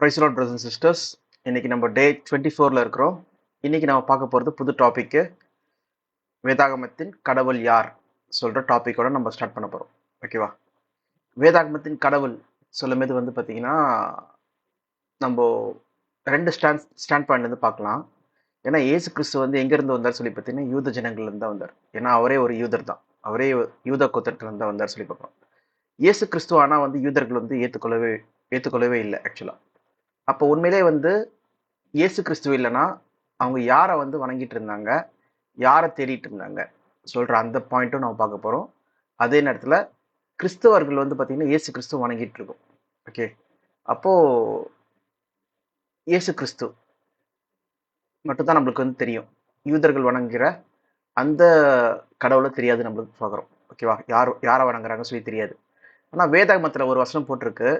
Price lord brothers and sisters. இன்னைக்கு நம்ம டே 24ல இருக்கிறோம். இன்னைக்கு நம்ம பார்க்க போகிறது புது டாபிக்கு, வேதாகமத்தின் கடவுள் யார் சொல்கிற டாப்பிக்கோட நம்ம ஸ்டார்ட் பண்ண போகிறோம். ஓகேவா? வேதாகமத்தின் கடவுள் சொல்லும்போது பார்த்தீங்கன்னா நம்ம ரெண்டு ஸ்டாண்ட் பாயிண்ட்லேருந்து பார்க்கலாம். ஏன்னா இயேசு கிறிஸ்து எங்கேருந்து வந்தார் சொல்லி பார்த்தீங்கன்னா யூத ஜனங்கள்லேருந்து தான் வந்தார். ஏன்னா அவரே ஒரு யூதர் தான், அவரே யூத கோத்திரத்துலேருந்து தான் வந்தார் சொல்லி பார்க்குறோம். இயேசு கிறிஸ்து ஆனால் யூதர்கள் ஏற்றுக்கொள்ளவே இல்லை ஆக்சுவலாக. அப்போ உண்மையிலே இயேசு கிறிஸ்துவ இல்லைன்னா அவங்க யாரை வணங்கிட்டு இருந்தாங்க, யாரை தேடிட்டு இருந்தாங்க சொல்கிற அந்த பாயிண்ட்டும் நம்ம பார்க்க போகிறோம். அதே நேரத்தில் கிறிஸ்தவர்கள் பார்த்தீங்கன்னா இயேசு கிறிஸ்துவ வணங்கிட்டு இருக்கோம். ஓகே, அப்போது இயேசு கிறிஸ்து மட்டும்தான் நம்மளுக்கு தெரியும். யூதர்கள் வணங்குகிற அந்த கடவுளை தெரியாது நம்மளுக்கு பார்க்குறோம். ஓகேவா? யாரை வணங்குறாங்க சொல்லி தெரியாது. ஆனால் வேதாகமத்தில் ஒரு வசனம் போட்டிருக்கு,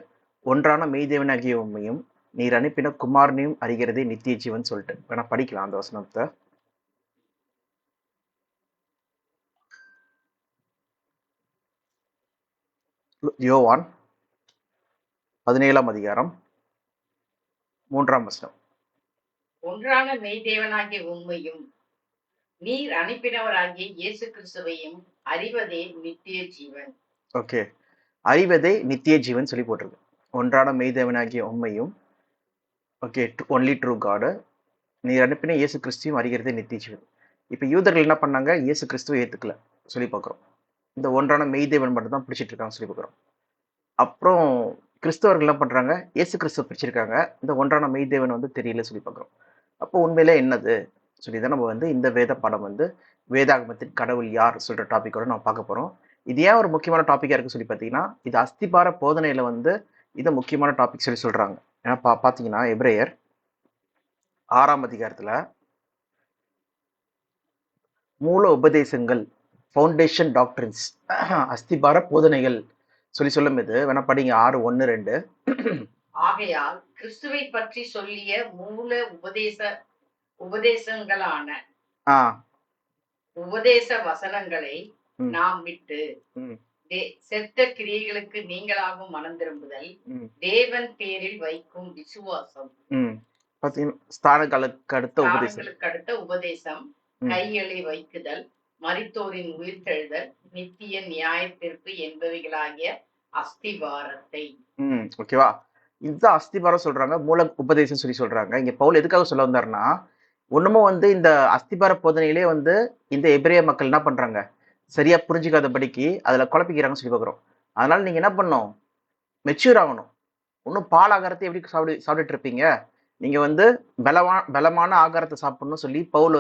ஒன்றான மெய்தேவனாகிய உண்மையும் நீர் அனுப்பின குமாரனையும் அறிகிறதே நித்திய ஜீவன் சொல்லிட்டு வேணா படிக்கலாம் அந்த வசனத்தை. யோவான் 17ஆம் அதிகாரம் 3ஆம் வசனம். ஒன்றான மெய்தேவனாகிய உண்மையும் நீர் அனுப்பினவராகிய இயேசு கிறிஸ்துவையும் அறிவதே நித்திய ஜீவன். ஓகே, அறிவதே நித்திய ஜீவன் சொல்லி போட்டிருக்கு. ஒன்றான மெய்தேவனாகிய உண்மையும், ஓகே, ஒன்லி ட்ரூ காடு, நீர் அனுப்பின இயேசு கிறிஸ்துவையும் அறிகிறதே நித்திய ஜீவன். இப்போ யூதர்கள் என்ன பண்ணாங்க? இயேசு கிறிஸ்துவை ஏற்றுக்கல சொல்லி பார்க்குறோம். இந்த ஒன்றான மெய்தேவன் மட்டும் தான் பிடிச்சிட்டு இருக்காங்க சொல்லி பார்க்குறோம். அப்புறம் கிறிஸ்தவர்கள் என்ன பண்ணுறாங்க? இயேசு கிறிஸ்துவ பிடிச்சிருக்காங்க, இந்த ஒன்றான மெய்தேவன் தெரியல சொல்லி பார்க்குறோம். அப்போ உண்மையிலே என்னது சொல்லி தான் நம்ம இந்த வேத பாடம் வேதாகமத்தின் கடவுள் யார் சொல்கிற டாப்பிக்கோட நம்ம பார்க்க போகிறோம். இது ஏன் ஒரு முக்கியமான டாப்பிக்காக இருக்குது சொல்லி பார்த்தீங்கன்னா, இது அஸ்திபார போதனையில் இதை முக்கியமான டாபிக் சொல்லி சொல்கிறாங்க. ஏன்னா பார்த்தீங்கன்னா எபிரேயர் 6ஆம் அதிகாரத்தில் மூல உபதேசங்கள், ஃபவுண்டேஷன் டாக்டரின்ஸ், அஸ்திபார போதனைகள் சொல்லி சொல்லும் இது வேணா படிங்க. 6:1-2. ஆகையால் கிறிஸ்துவை பற்றி சொல்லிய மூல உபதேசங்களான உபதேச வசனங்களை நாம் விட்டு செத்த கிரியைகளுக்கு நீங்களாகும் மனம் திரும்புதல், தேவன் பேரில் வைக்கும் விசுவாசம், ஸ்தானங்களுக்கு அடுத்த உபதேசம், கைகளை வைக்குதல், மரித்தோரின் உயிர்த்தெழுதல், நித்திய நியாயத்திற்கு என்பவைகளாகிய அஸ்திவாரத்தை. ஓகேவா? இதுதான் அஸ்திபாரம் சொல்றாங்க, மூல உபதேசம் சொல்லி சொல்றாங்க. இங்க பவுல் எதுக்காக சொல்ல வந்தாருன்னா, ஒண்ணுமும் இந்த அஸ்திபார போதனையிலே இந்த எபிரேய மக்கள் என்ன பண்றாங்க, சரியா புரிஞ்சுக்காதபடிக்கு அதுல குழப்பிக்கிறாங்கன்னு சொல்லி பார்க்குறோம். அதனால நீங்க என்ன பண்ணணும்? மெச்சூர் ஆகணும். இன்னும் பால் ஆகாரத்தை எப்படி சாப்பிட்டுட்டு இருப்பீங்க? நீங்க பலமான ஆகாரத்தை சாப்பிடணும்னு சொல்லி பவுல்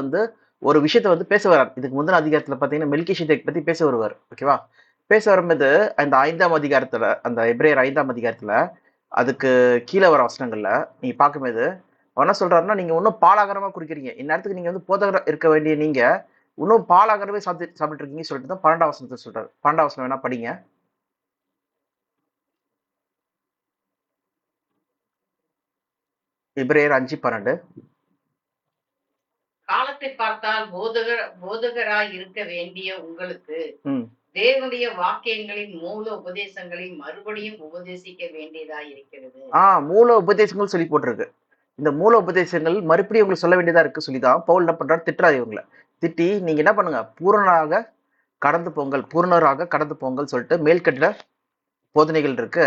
ஒரு விஷயத்த பேச வர்றார். இதுக்கு முந்தின அதிகாரத்துல பாத்தீங்கன்னா மெல்கிசேதேக் பத்தி பேச வருவார். ஓகேவா? பேச வரும்போது அந்த 5ஆம் அதிகாரத்துல, அந்த எபிரேயர் 5ஆம் அதிகாரத்துல அதுக்கு கீழே வர வசனங்கள்ல நீங்க பார்க்கும்போது அவர் என்ன சொல்றாருன்னா, நீங்க இன்னும் பாலாகாரமா குடிக்கிறீங்க. இந்நேரத்துக்கு நீங்க போதகர் இருக்க வேண்டிய நீங்க இன்னும் பாலாகாரமே சாப்பிட்டு இருக்கீங்கன்னு சொல்லிட்டு தான் 12ஆம் வசனத்தை சொல்றாரு. 12ஆம் வசனம் வேணா படிங்க. எபிரேயர் 5:12. காலத்தை பார்த்தால் போதகராய் இருக்க வேண்டிய உங்களுக்கு தேவனுடைய வாக்கியங்களின் மூல உபதேசங்களை மறுபடியும் உபதேசிக்க வேண்டியதா இருக்கிறது. மூல உபதேசங்கள் சொல்லி போட்டிருக்கு. இந்த மூல உபதேசங்கள் மறுபடியும் உங்களுக்கு சொல்ல வேண்டியதா இருக்கு சொல்லிதான் பவுல் என்ன பண்றாரு? திட்டுறாரு இவங்களை. திட்டி நீங்க என்ன பண்ணுங்க, பூரணராக கடந்து போங்கள் சொல்லிட்டு மேல்கட்டில போதனைகள் இருக்கு,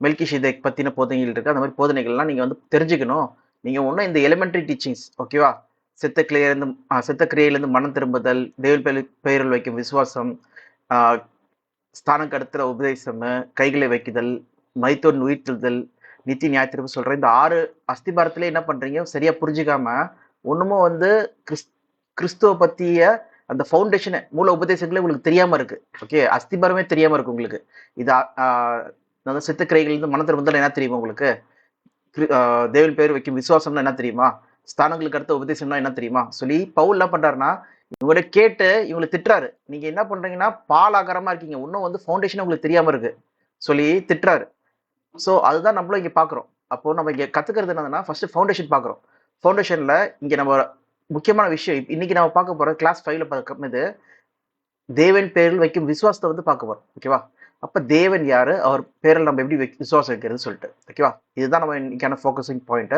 மெல்கிசேதேக் பத்தின போதனைகள் இருக்கு. அந்த மாதிரி போதனைகள்லாம் நீங்க தெரிஞ்சுக்கணும். நீங்க ஒன்றும் இந்த எலிமெண்டரி டீச்சிங்ஸ், ஓகேவா, செத்த கிரியையிலிருந்து மனம் திரும்புதல், தேவன் பெயரில் வைக்கும் விசுவாசம், ஸ்தானம் கடத்துற உபதேசம், கைகளை வைக்குதல், மைத்தோன் உயிர்த்தெழுதல், நித்திய நியாயத்திற்கு சொல்ற இந்த 6 அஸ்திபாரத்திலே என்ன பண்றீங்க? சரியா புரிஞ்சுக்காம ஒண்ணுமும் கிறிஸ்துவ பத்திய அந்த ஃபவுண்டேஷன் மூல உபதேசங்களே உங்களுக்கு தெரியாம இருக்கு. ஓகே, அஸ்திபாரமே தெரியாம இருக்கு உங்களுக்கு. இது சித்த கிரைகள் மனம் திரும்புதல் என்ன தெரியுமா உங்களுக்கு? தேவன் பேர் வைக்கும் விசுவாசம்னா என்ன தெரியுமா? ஸ்தானங்களுக்கு அடுத்த உபதேசம்னா என்ன தெரியுமா சொல்லி பவுல் என்ன பண்றாருன்னா, இவங்களை கேட்டு இவங்களை திட்டுறாரு. நீங்க என்ன பண்றீங்கன்னா பாலாகாரமா இருக்கீங்க, இன்னும் ஃபவுண்டேஷன் உங்களுக்கு தெரியாம இருக்கு சொல்லி திட்டுறாரு. ஸோ அதுதான் நம்மளும் இங்க பாக்குறோம். அப்போ நம்ம இங்க கத்துக்கிறது என்னதுன்னா, ஃபர்ஸ்ட் ஃபவுண்டேஷன் பாக்குறோம். ஃபவுண்டேஷன்ல இங்க நம்ம முக்கியமான விஷயம் இன்னைக்கு நம்ம பார்க்க போற கிளாஸ் 5ல பார்க்கும்போது தேவன் பேரில் வைக்கும் விசுவாசத்தை பார்க்க போறோம். ஓகேவா? அப்ப தேவன் யாரு, அவர் பேரில் நம்ம எப்படி விசுவாசம் வைக்கிறது சொல்லிட்டு. ஓகேவா? இதுதான் நம்ம இன்னைக்கான ஃபோக்கஸிங் பாயிண்ட்.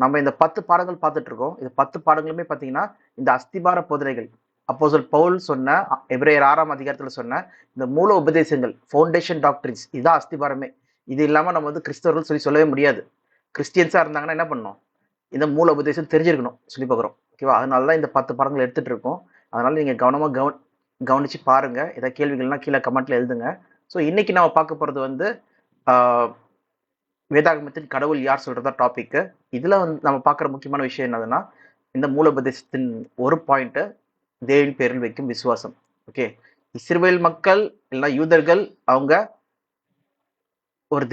நம்ம இந்த 10 பாடங்கள் பார்த்துட்டு இருக்கோம். இந்த 10 பாடங்களுமே பார்த்தீங்கன்னா இந்த அஸ்திபார போதனைகள், அப்போஸ்தலர் பவுல் சொன்ன எபிரேயர் 6ஆம் அதிகாரத்துல சொன்ன இந்த மூல உபதேசங்கள், ஃபவுண்டேஷன் டாக்டரின்ஸ், இதான் அஸ்திபாரமே. இது இல்லாம நம்ம வந்து கிறிஸ்தவர்கள் சொல்லவே முடியாது. கிறிஸ்டியன்ஸா இருந்தாங்கன்னா என்ன பண்ணணும், இந்த மூல உபதேசம் தெரிஞ்சிருக்கணும் சொல்லி பார்க்குறோம். ஓகேவா? அதனால தான் இந்த 10 பாடங்கள் எடுத்துட்டு இருக்கோம். அதனால நீங்க கவனமா கவனிச்சு பாருங்க. ஏதாவது கேள்விகள்னா கீழே கமெண்ட்ல எழுதுங்க. ஸோ இன்னைக்கு நம்ம பார்க்க போறது வந்து ஆஹ், வேதாகமத்தின் கடவுள் யார் சொல்றதா டாபிக். இதுல வந்து நம்ம பார்க்குற முக்கியமான விஷயம் என்னதுன்னா, இந்த மூலோபதேசத்தின் ஒரு பாயிண்ட், தேவன் பேரில் வைக்கும் விசுவாசம். ஓகே, இஸ்ரவேல் மக்கள் இல்லைன்னா யூதர்கள் அவங்க ஒரு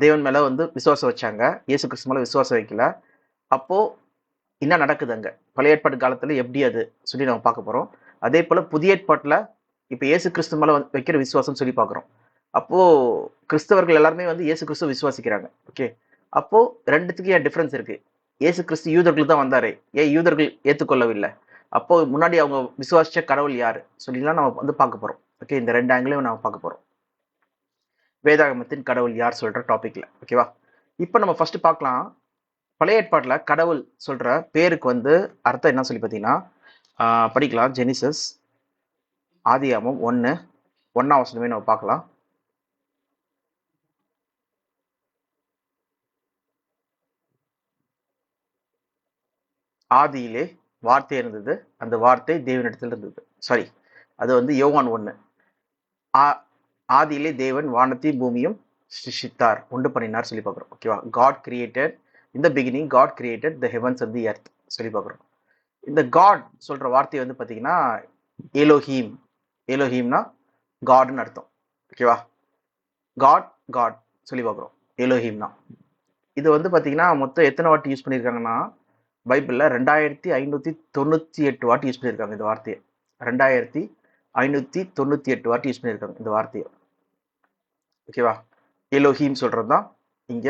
தேவன் மேல வந்து விசுவாசம் வச்சாங்க, இயேசு கிறிஸ்து மேல விசுவாசம் வைக்கல. அப்போ என்ன நடக்குது அங்க, பழைய ஏற்பாட்டு காலத்துல எப்படி அது சொல்லி நம்ம பார்க்க போறோம். அதே போல புதிய ஏற்பாட்டுல இப்ப இயேசு கிறிஸ்து மேல வைக்கிற விசுவாசம் சொல்லி பார்க்குறோம். அப்போ கிறிஸ்தவர்கள் எல்லாருமே வந்து இயேசு கிறிஸ்து விசுவாசிக்கிறாங்க. ஓகே, அப்போ ரெண்டுத்துக்கு ஏன் டிஃபரன்ஸ் இருக்கு? இயேசு கிறிஸ்து யூதர்களுக்கு தான் வந்தாரு, ஏன் யூதர்கள் ஏத்துக்கொள்ளவில்லை? அப்போ முன்னாடி அவங்க விசுவாசிச்ச கடவுள் யாரு சொல்லிலாம் நம்ம வந்து பார்க்க போறோம். ஓகே, இந்த ரெண்டு ஆங்கிலையும் நம்ம பார்க்க போறோம் வேதாகமத்தின் கடவுள் யார் சொல்ற டாபிக்ல. ஓகேவா? இப்போ நம்ம ஃபர்ஸ்ட் பார்க்கலாம், பழைய ஏற்பாட்டுல கடவுள் சொல்ற பேருக்கு வந்து அர்த்தம் என்ன சொல்லி பார்த்தீங்கன்னா, படிக்கலாம். ஜெனிசஸ் ஆதியாமம் 1:1 வசனமே நம்ம பார்க்கலாம். ஆதியிலே வார்த்தை இருந்தது, அந்த வார்த்தை தேவனிடத்தில் இருந்தது. சாரி, அது வந்து யோவான் 1. ஆதியிலே தேவன் வானத்தையும் பூமியும் சிருஷ்டித்தார், உண்டு பண்ணினார் சொல்லி பார்க்குறோம். ஓகேவா? God created in the beginning, God created the heavens and the earth சொல்லி பார்க்குறோம். இந்த காட் சொல்ற வார்த்தை வந்து பார்த்தீங்கன்னா எலோஹீம். எலோஹீம்னா காட்னு அர்த்தம். ஓகேவா? காட் காட் சொல்லி பார்க்குறோம். எலோஹீம்னா இது வந்து பார்த்தீங்கன்னா மொத்தம் எத்தனை வாட்டி யூஸ் பண்ணியிருக்காங்கன்னா, பைபிளில் 2598 வாட்டி யூஸ் பண்ணியிருக்காங்க இந்த வார்த்தையை. 2598 வாட்டி யூஸ் பண்ணியிருக்காங்க இந்த வார்த்தையை. ஓகேவா? எலோஹீம் சொல்றது தான் இங்க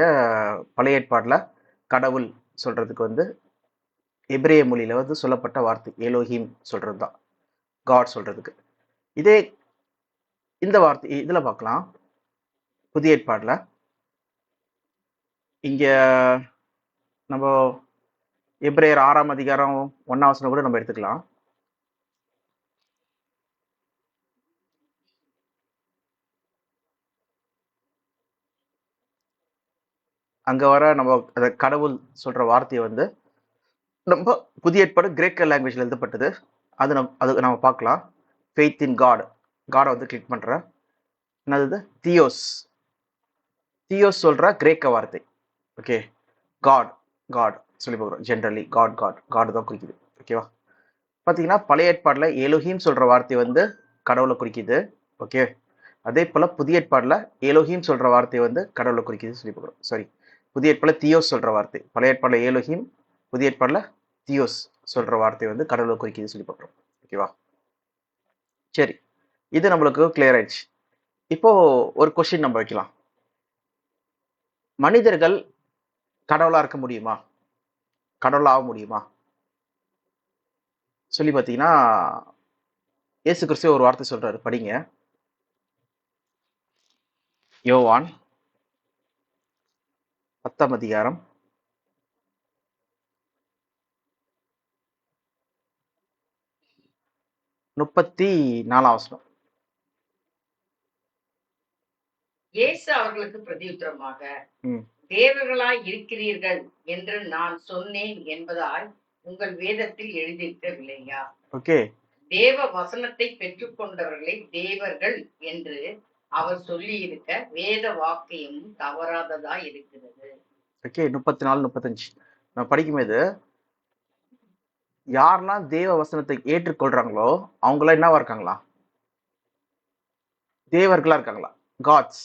பழைய ஏற்பாட்டில் கடவுள் சொல்றதுக்கு வந்து எபிரேய மொழியில வந்து சொல்லப்பட்ட வார்த்தை எலோஹீம் சொல்றது தான் காட் சொல்றதுக்கு. இதே இந்த வார்த்தை இதுல பார்க்கலாம், புதிய ஏற்பாட்டில். இங்க நம்ம எபிரேயர் 6ஆம் அதிகாரம் 1 வசனம் கூட நம்ம எடுத்துக்கலாம். அங்க வர நம்ம அந்த கடவுள் சொல்ற வார்த்தையை வந்து நம்ம புதிய ஏற்பாடு கிரேக்க லாங்குவேஜ்ல எழுதப்பட்டது. அது நம்ம பார்க்கலாம். ஃபெய்த் இன் காட், காடை வந்து கிளிக் பண்றேன். என்னது? தியோஸ். தியோஸ் சொல்ற கிரேக்க வார்த்தை. ஓகே, காட் காட் சொல்லி பார்க்குறோம். ஜென்ரலி காட் காட் காட் தான் குறிக்குது. ஓகேவா? பார்த்தீங்கன்னா பழைய ஏற்பாடுல எலோஹீம் சொல்ற வார்த்தை வந்து கடவுளை குறிக்குது. ஓகே, அதே போல புதிய ஏற்பாடுல எலோஹீம் சொல்ற வார்த்தை வந்து கடவுளை குறிக்குது சொல்லி பார்க்குறோம். சாரி, புதிய ஏற்பாடுல தியோஸ் சொல்ற வார்த்தை, பழைய ஏற்பாடுல எலோஹீம், புதிய ஏற்பாடுல தியோஸ் சொல்ற வார்த்தை வந்து கடவுளை குறிக்குது சொல்லி பார்க்குறோம். ஓகேவா? சரி, இது நம்மளுக்கு கிளியர் ஆயிடுச்சு. இப்போ ஒரு கொஸ்டின் நம்ம வைக்கலாம், மனிதர்கள் கடவுளா இருக்க முடியுமா, கடவுளா ஆக முடியுமா சொல்லி பார்த்தீங்கன்னா, இயேசு கிறிஸ்து ஒரு வார்த்தை சொல்றாரு, படிங்க. யோவான் 10ஆம் அதிகாரம் 34 வசனம். இயேசு அவர்களுக்கு பிரதியுத்தரமாக, தேவர்களாய் இருக்கிறீர்கள் என்று நான் சொன்னேன் என்பதால் உங்கள் வேதத்தில் எழுதியிருக்கவில்லையா? ஓகே, தேவ வசனத்தை பெற்றுக்கொண்டவர்களை தேவர்கள் என்று அவர் சொல்லி இருக்க வேத வாக்கியமும் தவறாததா இருக்கிறது. ஓகே, 34 35 நான் படிக்கும்போது, யாரெல்லாம் தேவ வசனத்தை ஏற்றுக்கொள்றாங்களோ அவங்களாம் என்னவா இருக்காங்களா? தேவர்களா இருக்காங்களா, காட்ஸ்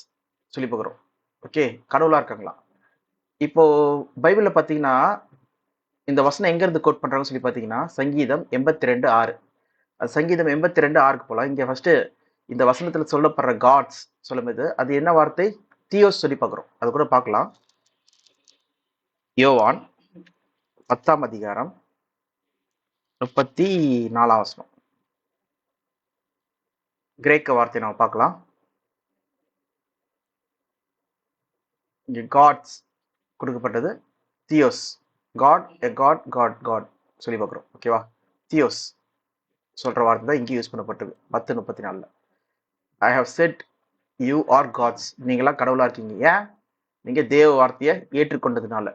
சொல்லி பார்க்குறோம். ஓகே, கடவுளா இருக்காங்களா? இப்போ பைபிள்ல பார்த்தீங்கன்னா இந்த வசனம் எங்க இருந்து கோட் பண்றாங்கன்னு சொல்லி பார்த்தீங்கன்னா, சங்கீதம் 82:6. அது சங்கீதம் 82:6க்கு போலாம். இங்க ஃபர்ஸ்ட் இந்த வசனத்துல சொல்லப்படுற காட்ஸ் சொல்லும்போது அது என்ன வார்த்தை? தியோஸ் சொல்லி பார்க்குறோம். அது கூட பார்க்கலாம். யோவான் 10ஆம் அதிகாரம் 34 வசனம். கிரேக்க வார்த்தை நம்ம பார்க்கலாம். இங்கே காட்ஸ் கொடுக்கப்பட்டது, தியோஸ் காட், எ காட், காட் காட் சொல்லி பார்க்குறோம். ஓகேவா? தியோஸ் சொல்கிற வார்த்தை தான் இங்கே யூஸ் பண்ணப்பட்டிருக்கு 10:34. I have said you are gods, நீங்களாம் கடவுளாக இருக்கீங்க. ஏன்? நீங்கள் தேவ வார்த்தையை ஏற்றுக்கொண்டதுனால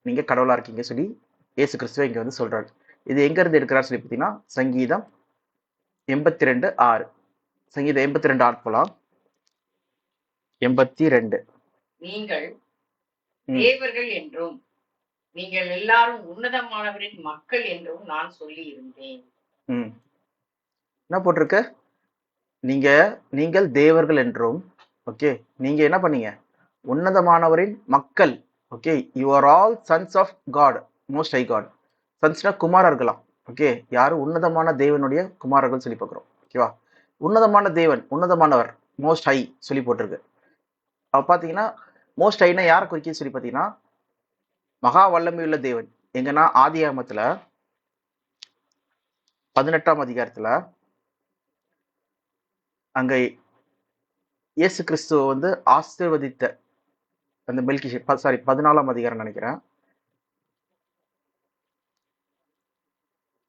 நீங்கள் கடவுளாக இருக்கீங்க சொல்லி இயேசு கிறிஸ்துவ இங்கே வந்து சொல்கிறாரு. இது எங்கேருந்து எடுக்கிறார் சொல்லி பார்த்தீங்கன்னா சங்கீதம் 82:6. சங்கீதம் 82:6 போலாம். 82. நீங்கள் ம். தேவர்கள் என்றும் நீங்கள் எல்லாரும் உன்னதமானவரின் மக்கள் என்றும் நான் சொல்லி இருந்தேன். ம். என்ன போட்டிருக்கு? நீங்கள் தேவர்கள் என்றும், ஓகே, நீங்க என்ன பண்ணீங்க? உன்னதமானவரின் மக்கள். Okay, you are all sons of God, most high God. சன்ஸ்னா குமாரர்களாம். ஓகே, யாரும் உன்னதமான தேவனுடைய குமாரர்கள் சொல்லி பார்க்குறோம். ஓகேவா? உன்னதமான தேவன், உன்னதமானவர், மோஸ்ட் ஹை சொல்லி போட்டிருக்கு. அப்ப பார்த்தீங்கன்னா மோஸ்ட் ஹைனா யாரை குறிக்கிது சொல்லி பார்த்தீங்கன்னா மகா வல்லமையுள்ள தேவன். எங்கன்னா ஆதியாகமத்துல 18ஆம் அதிகாரத்துல அங்க இயேசு கிறிஸ்துவ வந்து ஆசீர்வதித்த அந்த மெல்கிசேதேக், சாரி 14ஆம் அதிகாரம் நினைக்கிறேன்,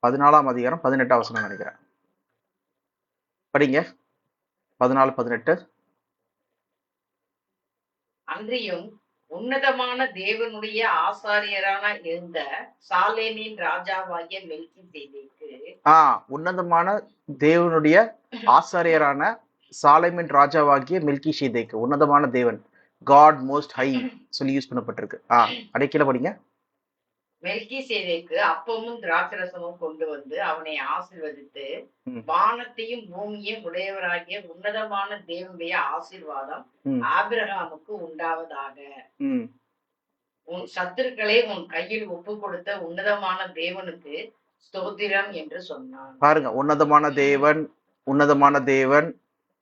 14ஆம் அதிகாரம் 18ஆம் வசனம் நினைக்கிறேன். படிங்க 14:18. அன்றியும் உன்னதமான தேவனுடைய ஆசாரியரான இருந்த சாலேமின் ராஜாவாகிய மெல்கிசேதேக்கு உன்னதமான தேவனுடைய ஆசாரியரான சாலேமின் ராஜாவாகிய மெல்கிசேதேக், உன்னதமான தேவன், காட் மோஸ்ட் ஹை சொல்லி யூஸ் பண்ணப்பட்டிருக்கு. அடைக்கல படிங்க. மெல்கிசேதேக்கு அப்பமும் திராட்சரசமும் கொண்டு வந்து அவனை ஆசீர்வதித்து, ம். வானத்தையும் பூமியையும் உடையவராகிய உன்னதமான தேவனுடைய ஆசீர்வாதம் ம். ஆபிரகாமுக்கு உண்டாவதாக. ம். உன் சத்துருக்களை உன் கையில் ஒப்பு கொடுத்த உன்னதமான தேவனுக்கு ஸ்தோத்திரம் என்று சொன்னான். பாருங்க, உன்னதமான தேவன், உன்னதமான தேவன்,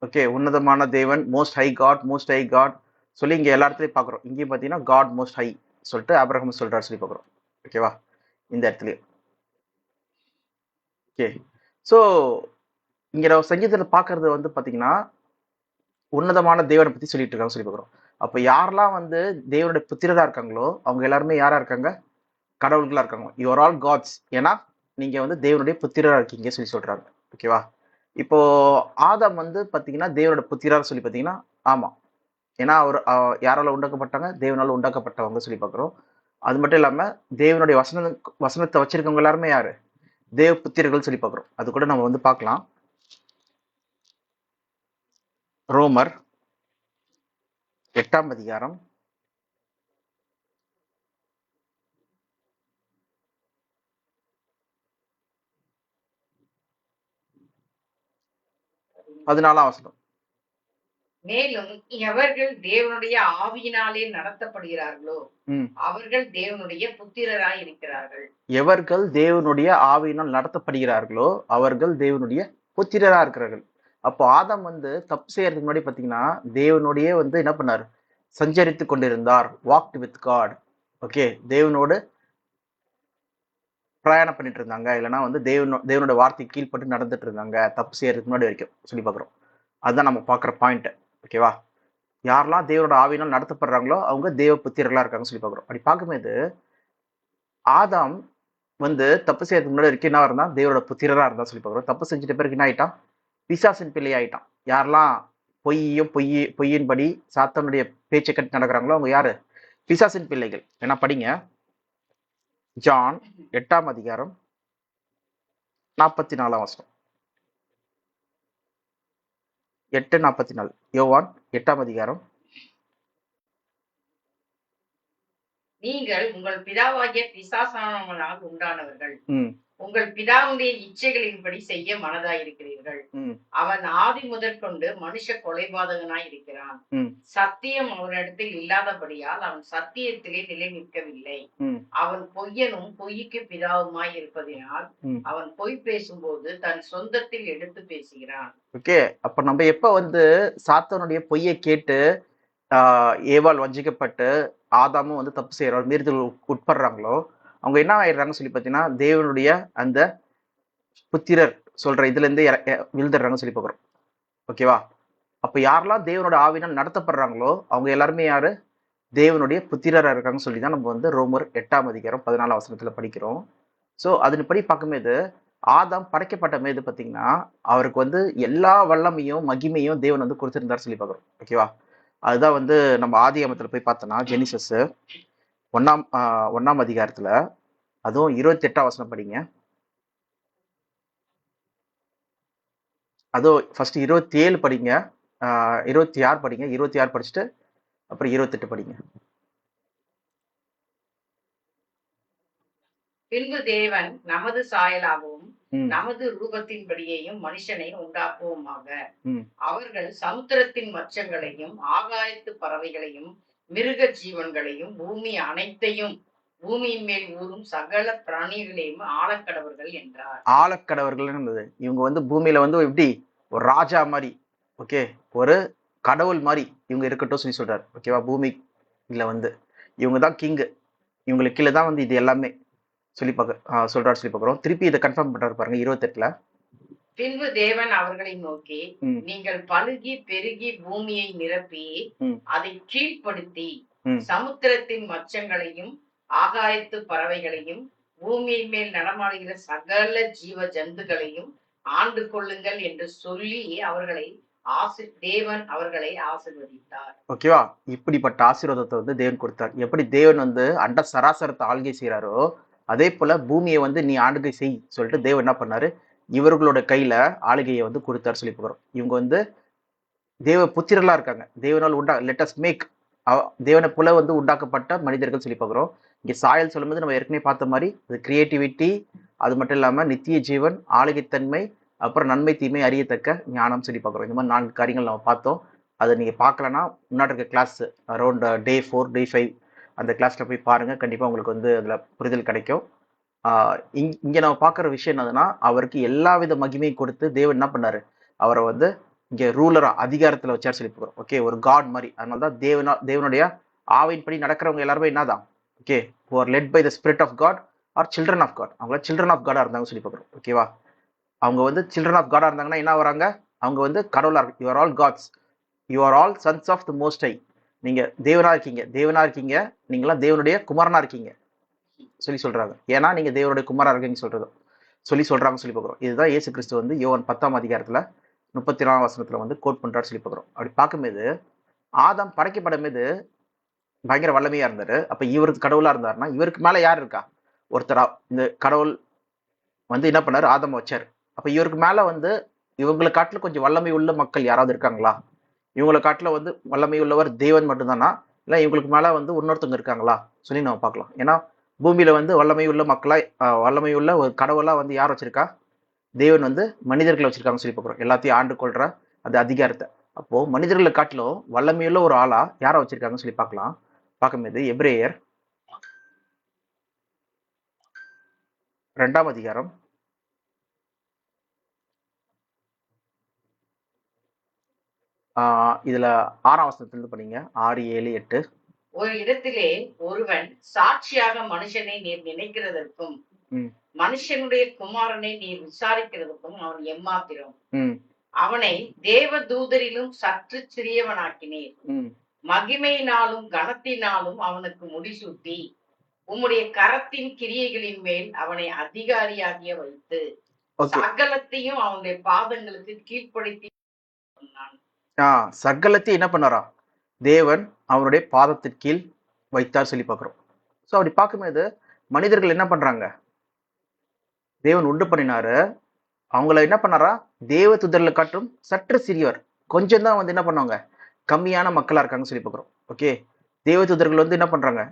ஓகே, உன்னதமான தேவன், most high God, most high God சொல்லி இங்க எல்லா இடத்துலயும் பாக்குறோம். இங்கேயும் பாத்தீங்கன்னா காட் மோஸ்ட் ஹை சொல்லிட்டு ஆபிரகாம் சொல்றாரு சொல்லி பாக்குறோம். ஓகேவா? இந்த இடத்துலயும். ஓகே, ஸோ இங்க நம்ம சங்கீதத்துல பாக்குறது வந்து பாத்தீங்கன்னா உன்னதமான தேவனை பத்தி சொல்லிட்டு இருக்காங்க சொல்லி பாக்குறோம். அப்ப யாரெல்லாம் வந்து தேவனுடைய புத்திரரா இருக்காங்களோ அவங்க எல்லாருமே யாரா இருக்காங்க? கடவுள்களா இருக்காங்க. யூ ஆர் ஆல் காட்ஸ், ஏன்னா நீங்க வந்து தேவனுடைய புத்திரரா இருக்கீங்க சொல்லி சொல்றாங்க. ஓகேவா? இப்போ ஆதாம் வந்து பாத்தீங்கன்னா தேவனோட புத்திரர் சொல்லி பாத்தீங்கன்னா ஆமா, ஏன்னா அவர் யாரால உண்டாக்கப்பட்டாங்க? தேவனால உண்டாக்கப்பட்டவங்க சொல்லி பாக்குறோம். அது மட்டும் இல்லாம தேவனுடைய வசனத்தை வச்சிருக்கவங்க எல்லாருமே யாரு? தேவ புத்திரர்கள் சொல்லி பாக்குறோம். அது கூட நம்ம வந்து பார்க்கலாம். ரோமர் 8ஆம் அதிகாரம் 14ஆம் வசனம். மேலும் எவர்கள் தேவனுடைய ஆவியினாலே நடத்தப்படுகிறார்களோ அவர்கள் தேவனுடைய புத்திரராய் இருக்கிறார்கள். எவர்கள் தேவனுடைய ஆவியினால் நடத்தப்படுகிறார்களோ அவர்கள் தேவனுடைய புத்திரரா இருக்கிறார்கள். அப்போ ஆதாம் வந்து தப்பு செய்யறதுக்கு முன்னாடி பாத்தீங்கன்னா தேவனுடைய வந்து என்ன பண்ணார்? சஞ்சரித்து கொண்டிருந்தார். Walked with God. ஓகே, தேவனோடு பிரயாணம் பண்ணிட்டு இருந்தாங்க. இல்லைன்னா வந்து தேவனோட வார்த்தை கீழ்பட்டு நடந்துட்டு இருந்தாங்க தப்பு செய்யறதுக்கு முன்னாடி வரைக்கும் சொல்லி பாக்குறோம். அதுதான் நம்ம பாக்குற பாயிண்ட். ஓகேவா? யாரெல்லாம் தேவனோட ஆவியினால் நடத்தப்படுறாங்களோ அவங்க தேவ புத்திரர்களா இருக்காங்க சொல்லி பாக்குறோம். அப்படி பார்க்கும்போது ஆதாம் வந்து தப்பு செய்யறதுக்கு முன்னாடி வரைக்கும் என்ன இருந்தா? தேவனோட புத்திரரா இருந்தா சொல்லி பாக்குறோம். தப்பு செஞ்சுட்ட பிறகு என்ன ஆயிட்டான்? பிசாசின் பிள்ளை ஆயிட்டான். யாரெல்லாம் பொய்யின்படி சாத்தானுடைய பேச்சை கட்டி நடக்கிறாங்களோ அவங்க யாரு? பிசாசின் பிள்ளைகள். ஏன்னா படிங்க, ஜான் 8ஆம் அதிகாரம் 44ஆம் வசனம். 8:44. யோவான் 8ஆம் அதிகாரம். நீங்கள் உங்கள் பிதாவாகிய பிசாசானவனால் உண்டானவர்கள், உங்கள் பிதாவுடைய இச்சைகளின்படி செய்ய மனதாயிருக்கிறீர்கள். அவன் ஆதி முதற்கொண்டு மனுஷ கொலைபாதகனாய் இருக்கிறான். சத்தியம் அவனிடத்தில் இல்லாதபடியால் அவன் சத்தியத்திலே நிலை நிற்கவில்லை. அவன் பொய்யனும் பொய்க்கு பிதாவுமாய் இருப்பதினால் அவன் பொய் பேசும்போது தன் சொந்தத்தில் எடுத்து பேசுகிறான். ஓகே, அப்ப நம்ம எப்ப வந்து சாத்தானுடைய பொய்யை கேட்டு ஏவாள் வஞ்சிக்கப்பட்டு ஆதாமும் வந்து தப்பு செய்யறாங்க, மீறுதல் உட்படுறாங்களோ அவங்க என்ன ஆயிடுறாங்க சொல்லி பார்த்தீங்கன்னா தேவனுடைய அந்த புத்திரர் சொல்ற இதுல இருந்து விழுந்துடுறாங்க சொல்லி பார்க்குறோம். ஓகேவா? அப்ப யாரெல்லாம் தேவனோட ஆவினால் நடத்தப்படுறாங்களோ அவங்க எல்லாருமே யாரு? தேவனுடைய புத்திரரா இருக்காங்கன்னு சொல்லி தான் நம்ம வந்து ரோமர் 8ஆம் அதிகாரம் 14ஆம் வசனத்துல படிக்கிறோம். ஸோ அதன்படி பார்க்கும்போது ஆதாம் படைக்கப்பட்ட மீது பார்த்தீங்கன்னா அவருக்கு வந்து எல்லா வல்லமையும் மகிமையும் தேவன் வந்து கொடுத்திருந்தாரு சொல்லி பார்க்குறோம். ஓகேவா? அதுதான் வந்து நம்ம ஆதியாகமத்துல போய் பார்த்தோம்னா ஜெனிசஸ் 1ஆம் அதிகாரத்துல அதுவும் 28ஆம் வசனம் படிங்க. அதுவும் ஃபர்ஸ்ட் 27 படிங்க, 26 படிங்க, 26 படிச்சுட்டு அப்புறம் 28 படிங்க. பின்பு தேவன் நமது சாயலாகவும் நமது ரூபத்தின்படியையும் மனுஷனை உண்டாக்குவோமாக. அவர்கள் சமுத்திரத்தின் மச்சங்களையும் ஆகாயத்து பறவைகளையும் மிருக ஜீவன்களையும் பூமி அனைத்தையும் பூமியின் மேல் ஊறும் சகல பிராணிகளையும் ஆழக்கடவர்கள் என்றார். ஆழக்கடவர்கள் இருந்தது. இவங்க வந்து பூமியில வந்து எப்படி ஒரு ராஜா மாதிரி, ஓகே, ஒரு கடவுள் மாதிரி இவங்க இருக்கட்டும் சொல்லி சொல்றாரு. ஓகேவா? பூமியில வந்து இவங்க தான் கிங்கு, இவங்களுக்கு கீழே தான் வந்து இது எல்லாமே சொல்லி சொல்றாரு சொல்லி பார்க்கிறோம். திருப்பி இதை கன்ஃபார்ம் பண்றாரு பாருங்க 28ல. பின்பு தேவன் அவர்களை நோக்கி, நீங்கள் பலுகி பெருகி பூமியை நிரப்பி அதை கீழ்ப்படுத்தி சமுத்திரத்தின் மச்சங்களையும் ஆகாயத்து பறவைகளையும் பூமியின் மேல் நடமாடுகிற சகல ஜீவ ஜந்துகளையும் ஆண்டு கொள்ளுங்கள் என்று சொல்லி தேவன் அவர்களை ஆசீர்வதித்தார். ஓகேவா? இப்படிப்பட்ட ஆசீர்வாதத்தை வந்து தேவன் கொடுத்தார். எப்படி தேவன் வந்து அண்ட சராசரத்தை ஆளுகை செய்யறாரோ அதே போல பூமியை வந்து நீ ஆளுகை செய் சொல்லிட்டு தேவன் என்ன பண்ணாரு, இவர்களோட கையில ஆளுகையை வந்து கொடுத்தாரு சொல்லி போகிறோம். இவங்க வந்து தேவ புத்திரலா இருக்காங்க. தேவனால் லெட்டஸ் மேக், தேவனை போல வந்து உண்டாக்கப்பட்ட மனிதர்கள் சொல்லி பார்க்குறோம். இங்க சாயல் சொல்லும்போது நம்ம ஏற்கனவே பார்த்த மாதிரி அது கிரியேட்டிவிட்டி, அது மட்டும் இல்லாம நித்திய ஜீவன், ஆளுகைத்தன்மை, அப்புறம் நன்மை தீமை அறியத்தக்க ஞானம் சொல்லி பார்க்குறோம். இந்த மாதிரி 4 காரியங்கள் நம்ம பார்த்தோம். அதை நீங்க பார்க்கலன்னா முன்னாடி இருக்க கிளாஸ் அரௌண்ட் டே 4 டே 5 அந்த கிளாஸ்ல போய் பாருங்க. கண்டிப்பா உங்களுக்கு வந்து அதுல புரிதல் கிடைக்கும். இங்க நம்ம பார்க்குற விஷயம் என்னதுன்னா, அவருக்கு எல்லா வித மகிமையும் கொடுத்து தேவன் என்ன பண்ணாரு, அவரை வந்து இங்க ரூலரா அதிகாரத்துல வச்சார் சொல்லி போகிறோம். ஓகே, ஒரு காட் மாதிரி. அதனாலதான் தேவனுடைய ஆவின்படி நடக்கிறவங்க எல்லாருமே என்னதான், okay, who are led by the spirit of God or children of God. அவங்க children of God இருந்தாங்க சொல்லி பார்க்குறோம். ஓகேவா? அவங்க வந்து children of God இருந்தாங்கன்னா என்ன வராங்க, அவங்க வந்து கடவுளா இருக்கு. you are all gods, you are all sons of the most high. நீங்க தேவனா இருக்கீங்க, நீங்களாம் தேவனுடைய குமாரனா இருக்கீங்க சொல்லி சொல்றாங்க. ஏன்னா நீங்க தேவனுடைய குமாரா இருக்கீங்க சொல்றாங்க சொல்லி பார்க்குறோம். இதுதான் இயேசு கிறிஸ்து வந்து யோவான் 10ஆம் அதிகாரத்துல 34ஆம் வசனத்துல வந்து கோட் பண்றாரு சொல்லி பார்க்குறோம். அப்படி பார்க்கும்போது ஆதாம் படைக்கப்படும் போது பயங்கர வல்லமையா இருந்தாரு. அப்ப இவருக்கு கடவுளா இருந்தாருன்னா இவருக்கு மேல யார் இருக்கா? ஒருத்தரா இந்த கடவுள் வந்து என்ன பண்ணாரு, ஆதாம் வச்சாரு. அப்ப இவருக்கு மேல வந்து இவங்களை காட்டுல கொஞ்சம் வல்லமை உள்ள மக்கள் யாராவது இருக்காங்களா? இவங்களை காட்டுல வந்து வல்லமை உள்ளவர் தேவன் மட்டும்தானா, இல்ல இவங்களுக்கு மேல வந்து இன்னொருத்தவங்க இருக்காங்களா சொல்லி நம்ம பார்க்கலாம். ஏன்னா பூமியில வந்து வல்லமை உள்ள மக்களா, வல்லமை உள்ள ஒரு கடவுளா வந்து யார் வச்சிருக்கா? தேவன் வந்து மனிதர்களை வச்சிருக்காங்க சொல்லி பார்க்குறோம். எல்லாத்தையும் ஆண்டு கொள்ற அந்த அதிகாரத்தை. அப்போ மனிதர்களை காட்டிலும் வல்லமையுள்ள ஒரு ஆளா யாரை வச்சிருக்காங்கன்னு சொல்லி பார்க்கலாம். பார்க்கும்போது எபிரேயர் 2ஆம் அதிகாரம் இதுல 6ஆம் வசனத்திலிருந்து படிங்க. 6, 7, 8. ஒரு இடத்திலே ஒருவன் சாட்சியாக மனுஷனை நீர் நினைக்கிறதற்கும் மனுஷனுடைய குமாரனை நீர் விசாரிக்கிறதுக்கும் அவன் எம்மாத்திரம். அவனை தேவ தூதரிலும் சற்று சிறியவனாக்கினீர். மகிமையினாலும் கனத்தினாலும் அவனுக்கு முடிசூட்டி உம்முடைய கரத்தின் கிரியைகளின் மேல் அவனை அதிகாரியாகிய வைத்து சகலத்தையும் அவனுடைய பாதங்களுக்கு கீழ்ப்படுத்தி சொன்னான். சகலத்தையும் என்ன பண்ணாரா? தேவன் அவருடைய பாதத்தின் கீழ் வைத்தார் சொல்லி பார்க்கிறோம். ஸோ அப்படி பார்க்கும்போது மனிதர்கள் என்ன பண்றாங்க, தேவன் உண்டு பண்ணினாரு, அவங்கள என்ன பண்ணாரா, தேவ தூதர்களை காட்டும் சற்று சிறியவர், கொஞ்சம் தான் வந்து என்ன பண்ணுவாங்க, கம்மியான மக்களா இருக்காங்க சொல்லி பார்க்கிறோம். ஓகே, தேவ தூதர்கள் வந்து என்ன பண்றாங்க,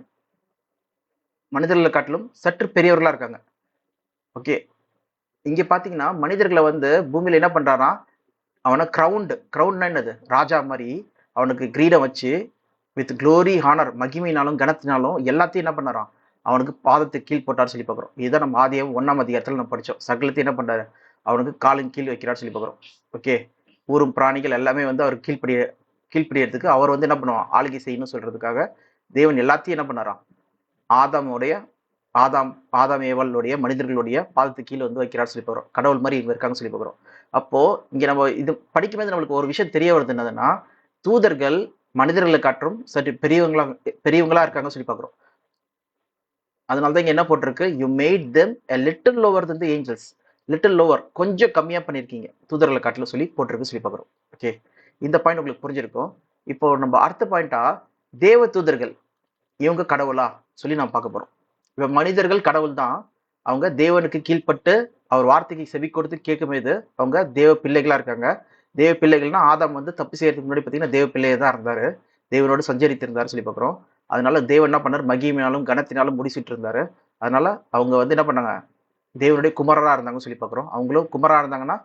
மனிதர்களை காட்டிலும் சற்று பெரியவர்களா இருக்காங்க. ஓகே, இங்க பாத்தீங்கன்னா மனிதர்களை வந்து பூமியில என்ன பண்றாரா, அவனை கிரவுண்ட்னா என்னது, ராஜா மாதிரி அவனுக்கு கிரீடம் வச்சு வித் க்ளோரி ஹானர், மகிமையினாலும் கனத்தினாலும் எல்லாத்தையும் என்ன பண்ணாராம், அவனுக்கு பாதத்தை கீழ் போட்டார் சொல்லி பார்க்குறோம். இதுதான் நம்ம ஆதியாகமம் 1ஆம் அதிகாரத்தில் நம்ம படித்தோம். சகலத்தையும் என்ன பண்றாரு, அவனுக்கு காலின் கீழ் வைக்கிறார் சொல்லி பார்க்குறோம். ஓகே, ஊரும் பிராணிகள் எல்லாமே வந்து அவர் கீழ்ப்படியறதுக்கு அவர் வந்து என்ன பண்ணுவான், ஆளுகை செய்யணும்னு சொல்றதுக்காக தேவன் எல்லாத்தையும் என்ன பண்ணாராம், ஆதாம் ஏவாளுடைய மனிதர்களுடைய பாதத்துக்கு கீழே வந்து வைக்கிறார் சொல்லி பார்க்குறோம். கடவுள் மாதிரி இவங்க இருக்காங்க சொல்லி பார்க்குறோம். அப்போ இங்க நம்ம இது படிக்கும்போது நம்மளுக்கு ஒரு விஷயம் தெரிய வருது, என்னதுன்னா தூதர்கள் மனிதர்களை காற்றும் சற்று பெரியவங்களா இருக்காங்கன்னு சொல்லி பார்க்குறோம். அதனாலதான் இங்க என்ன போட்டிருக்கு, you mat them a little lower than the angels. Little lower, கொஞ்சம் கம்மியா பண்ணிருக்கீங்க தூதர்களை காட்டுல சொல்லி போட்டிருக்கு சொல்லி பார்க்குறோம். ஓகே, இந்த பாயிண்ட் உங்களுக்கு புரிஞ்சிருக்கும். இப்போ நம்ம அடுத்த பாயிண்டா தேவ தூதர்கள் இவங்க கடவுளா சொல்லி நாம் பார்க்க போறோம். இப்ப மனிதர்கள் கடவுள் தான், அவங்க தேவனுக்கு கீழ்ப்பட்டு அவர் வார்த்தைக்கு செவி கொடுத்து கேட்கும் போது அவங்க தேவ பிள்ளைகளா இருக்காங்க. தேவ பிள்ளைகள்னா ஆதாம் வந்து தப்பு செய்யறதுக்கு முன்னாடி பாத்தீங்கன்னா தேவ பிள்ளையா தான் இருந்தாரு, தேவனோடு சஞ்சரித்து இருந்தாரு சொல்லி பார்க்குறோம். அதனால தேவன் என்ன பண்ணாரு, மகிமையாலும் கனத்தினாலும் முடிச்சுட்டு இருந்தாரு. அதனால அவங்க வந்து என்ன பண்ணாங்க, தேவனுடைய குமரரா இருந்தாங்கன்னு சொல்லி பார்க்குறோம். அவங்களும் குமரா இருந்தாங்கன்னா,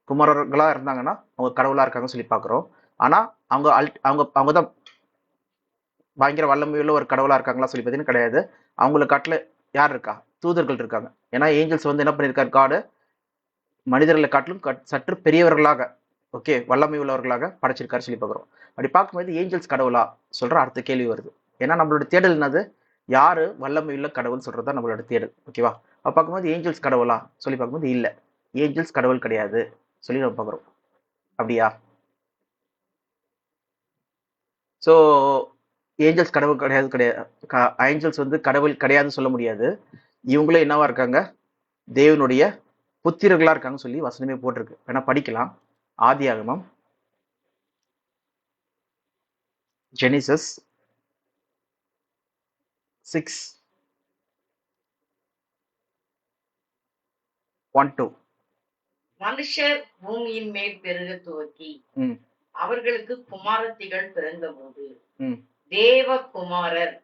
குமரர்களா இருந்தாங்கன்னா அவங்க கடவுளா இருக்காங்கன்னு சொல்லி பார்க்குறோம். ஆனா அவங்க அவங்க தான் பயங்கர வல்லமையுள்ள ஒரு கடவுளா இருக்காங்களா சொல்லி பார்த்தீங்கன்னா கிடையாது. அவங்களை காட்டுல யார் இருக்கா, தூதர்கள் இருக்காங்க. ஏன்னா ஏஞ்சல்ஸ் வந்து என்ன பண்ணியிருக்காரு, காடு மனிதர்களை காட்டிலும் சற்று பெரியவர்களாக, ஓகே, வல்லமை உள்ளவர்களாக படைச்சிருக்காரு சொல்லி பார்க்குறோம். அப்படி பார்க்கும்போது ஏஞ்சல்ஸ் கடவுளா சொல்ற அடுத்த கேள்வி வருது. ஏன்னா நம்மளோட தேடல் என்னது, யாரு வல்லமை உள்ள கடவுள் சொல்றதுதான் நம்மளோட தேடல். ஓகேவா? அப்ப பார்க்கும்போது ஏஞ்சல்ஸ் கடவுளா சொல்லி பார்க்கும்போது இல்ல, ஏஞ்சல்ஸ் கடவுள் கிடையாது சொல்லி நம்ம பார்க்குறோம். அப்படியா? ஸோ ஏஞ்சல்ஸ் கடவுள் கிடையாது. ஏஞ்சல்ஸ் வந்து கடவுள் கிடையாதுன்னு சொல்ல முடியாது. இவங்களும் என்னவா இருக்காங்க, தேவனுடைய புத்திரர்களா இருக்காங்கன்னு சொல்லி வசனமே போட்டிருக்கு. வேணா படிக்கலாம். ஆதியாகமம், ஜெனிசஸ் 6:1-2. மனுஷர் பூமியின் மேல் பெருக துவக்கி அவர்களுக்கு குமாரத்திகள் பிறந்த போது தேவ குமாரர்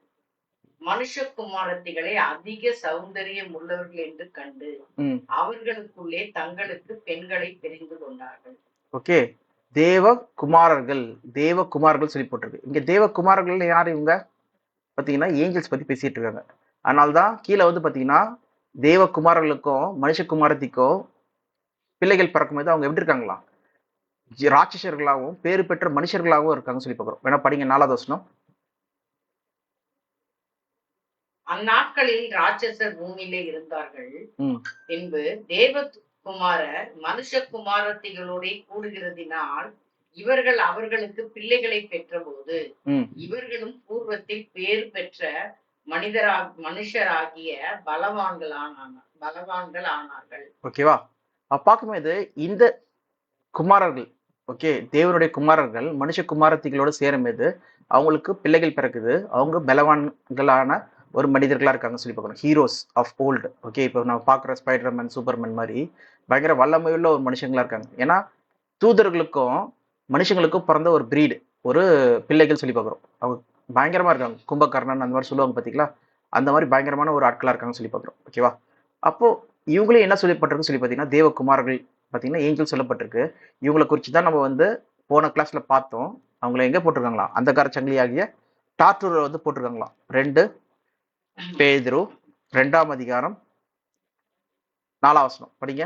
மனுஷகுமாரத்திகளை அதிக சௌந்தரியம் உள்ளவர்கள் என்று கண்டு அவர்களுக்குள்ளே தங்களுக்கு பெண்களை தெரிந்து கொண்டார்கள். ஓகே, தேவ குமாரர்கள் சொல்லி போட்டிருக்கு. இங்க தேவ குமாரர்கள் யாரு இவங்க பாத்தீங்கன்னா ஏஞ்சல்ஸ் பத்தி பேசிட்டு இருக்காங்க. அதனால்தான் கீழே வந்து பாத்தீங்கன்னா தேவ குமாரர்களுக்கும் மனுஷகுமாரத்திக்கும் பிள்ளைகள் பிறக்கும் போது அவங்க எப்படி இருக்காங்களா, ராட்சசர்களாகவும் பேறு பெற்ற மனுஷர்களாகவும் இருக்காங்க சொல்லி பார்க்கிறோம். வேணா படிங்க 4வது வசனம். அந்நாட்களில் ராட்சசர் பூமியிலே இருந்தார்கள். பின்பு தேவகுமாரர் மனுஷகுமாரத்திகளோட கூடுகிறதினால் இவர்கள் அவர்களுக்கு பிள்ளைகளை பெற்ற போது இவர்களும் பூர்வத்தில் பேர் பெற்ற மனுஷராகிய பலவான்கள் ஆனார்கள். ஓகேவா? பார்க்கும்போது இந்த குமாரர்கள், ஓகே, தேவனுடைய குமாரர்கள் மனுஷ குமாரத்திகளோடு சேரும் போது அவங்களுக்கு பிள்ளைகள் பிறக்குது. அவங்க பலவான்களான ஒரு மனிதர்களா இருக்காங்க சொல்லி பார்க்கணும். Heroes of old. ஓகே, இப்போ நம்ம பார்க்குற ஸ்பைடர்மேன், சூப்பர்மேன் மாதிரி பயங்கர வல்லமையுள்ள ஒரு மனுஷங்களா இருக்காங்க. ஏன்னா தூதர்களுக்கும் மனுஷங்களுக்கும் பிறந்த ஒரு பிரீடு, ஒரு பிள்ளைகள் சொல்லி பார்க்குறோம். அவங்க பயங்கரமா இருக்காங்க. கும்பகர்ணன் அந்த மாதிரி சொல்லுவாங்க பார்த்தீங்களா, அந்த மாதிரி பயங்கரமான ஒரு ஆட்களா இருக்காங்கன்னு சொல்லி பார்க்குறோம். ஓகேவா? அப்போ இவங்களே என்ன சொல்லப்பட்டிருக்குன்னு சொல்லி பார்த்தீங்கன்னா தேவகுமாரர்கள் பார்த்தீங்கன்னா ஏஞ்சல் சொல்லப்பட்டிருக்கு. இவங்களை குறித்து தான் நம்ம வந்து போன கிளாஸ்ல பார்த்தோம். அவங்களை எங்க போட்டிருக்காங்களாம், அந்தகார சங்கிலி ஆகிய டார்டூரை வந்து போட்டிருக்காங்களாம். 2 பேதுரு 2ஆம் அதிகாரம் 4ஆம் வசனம் படிங்க.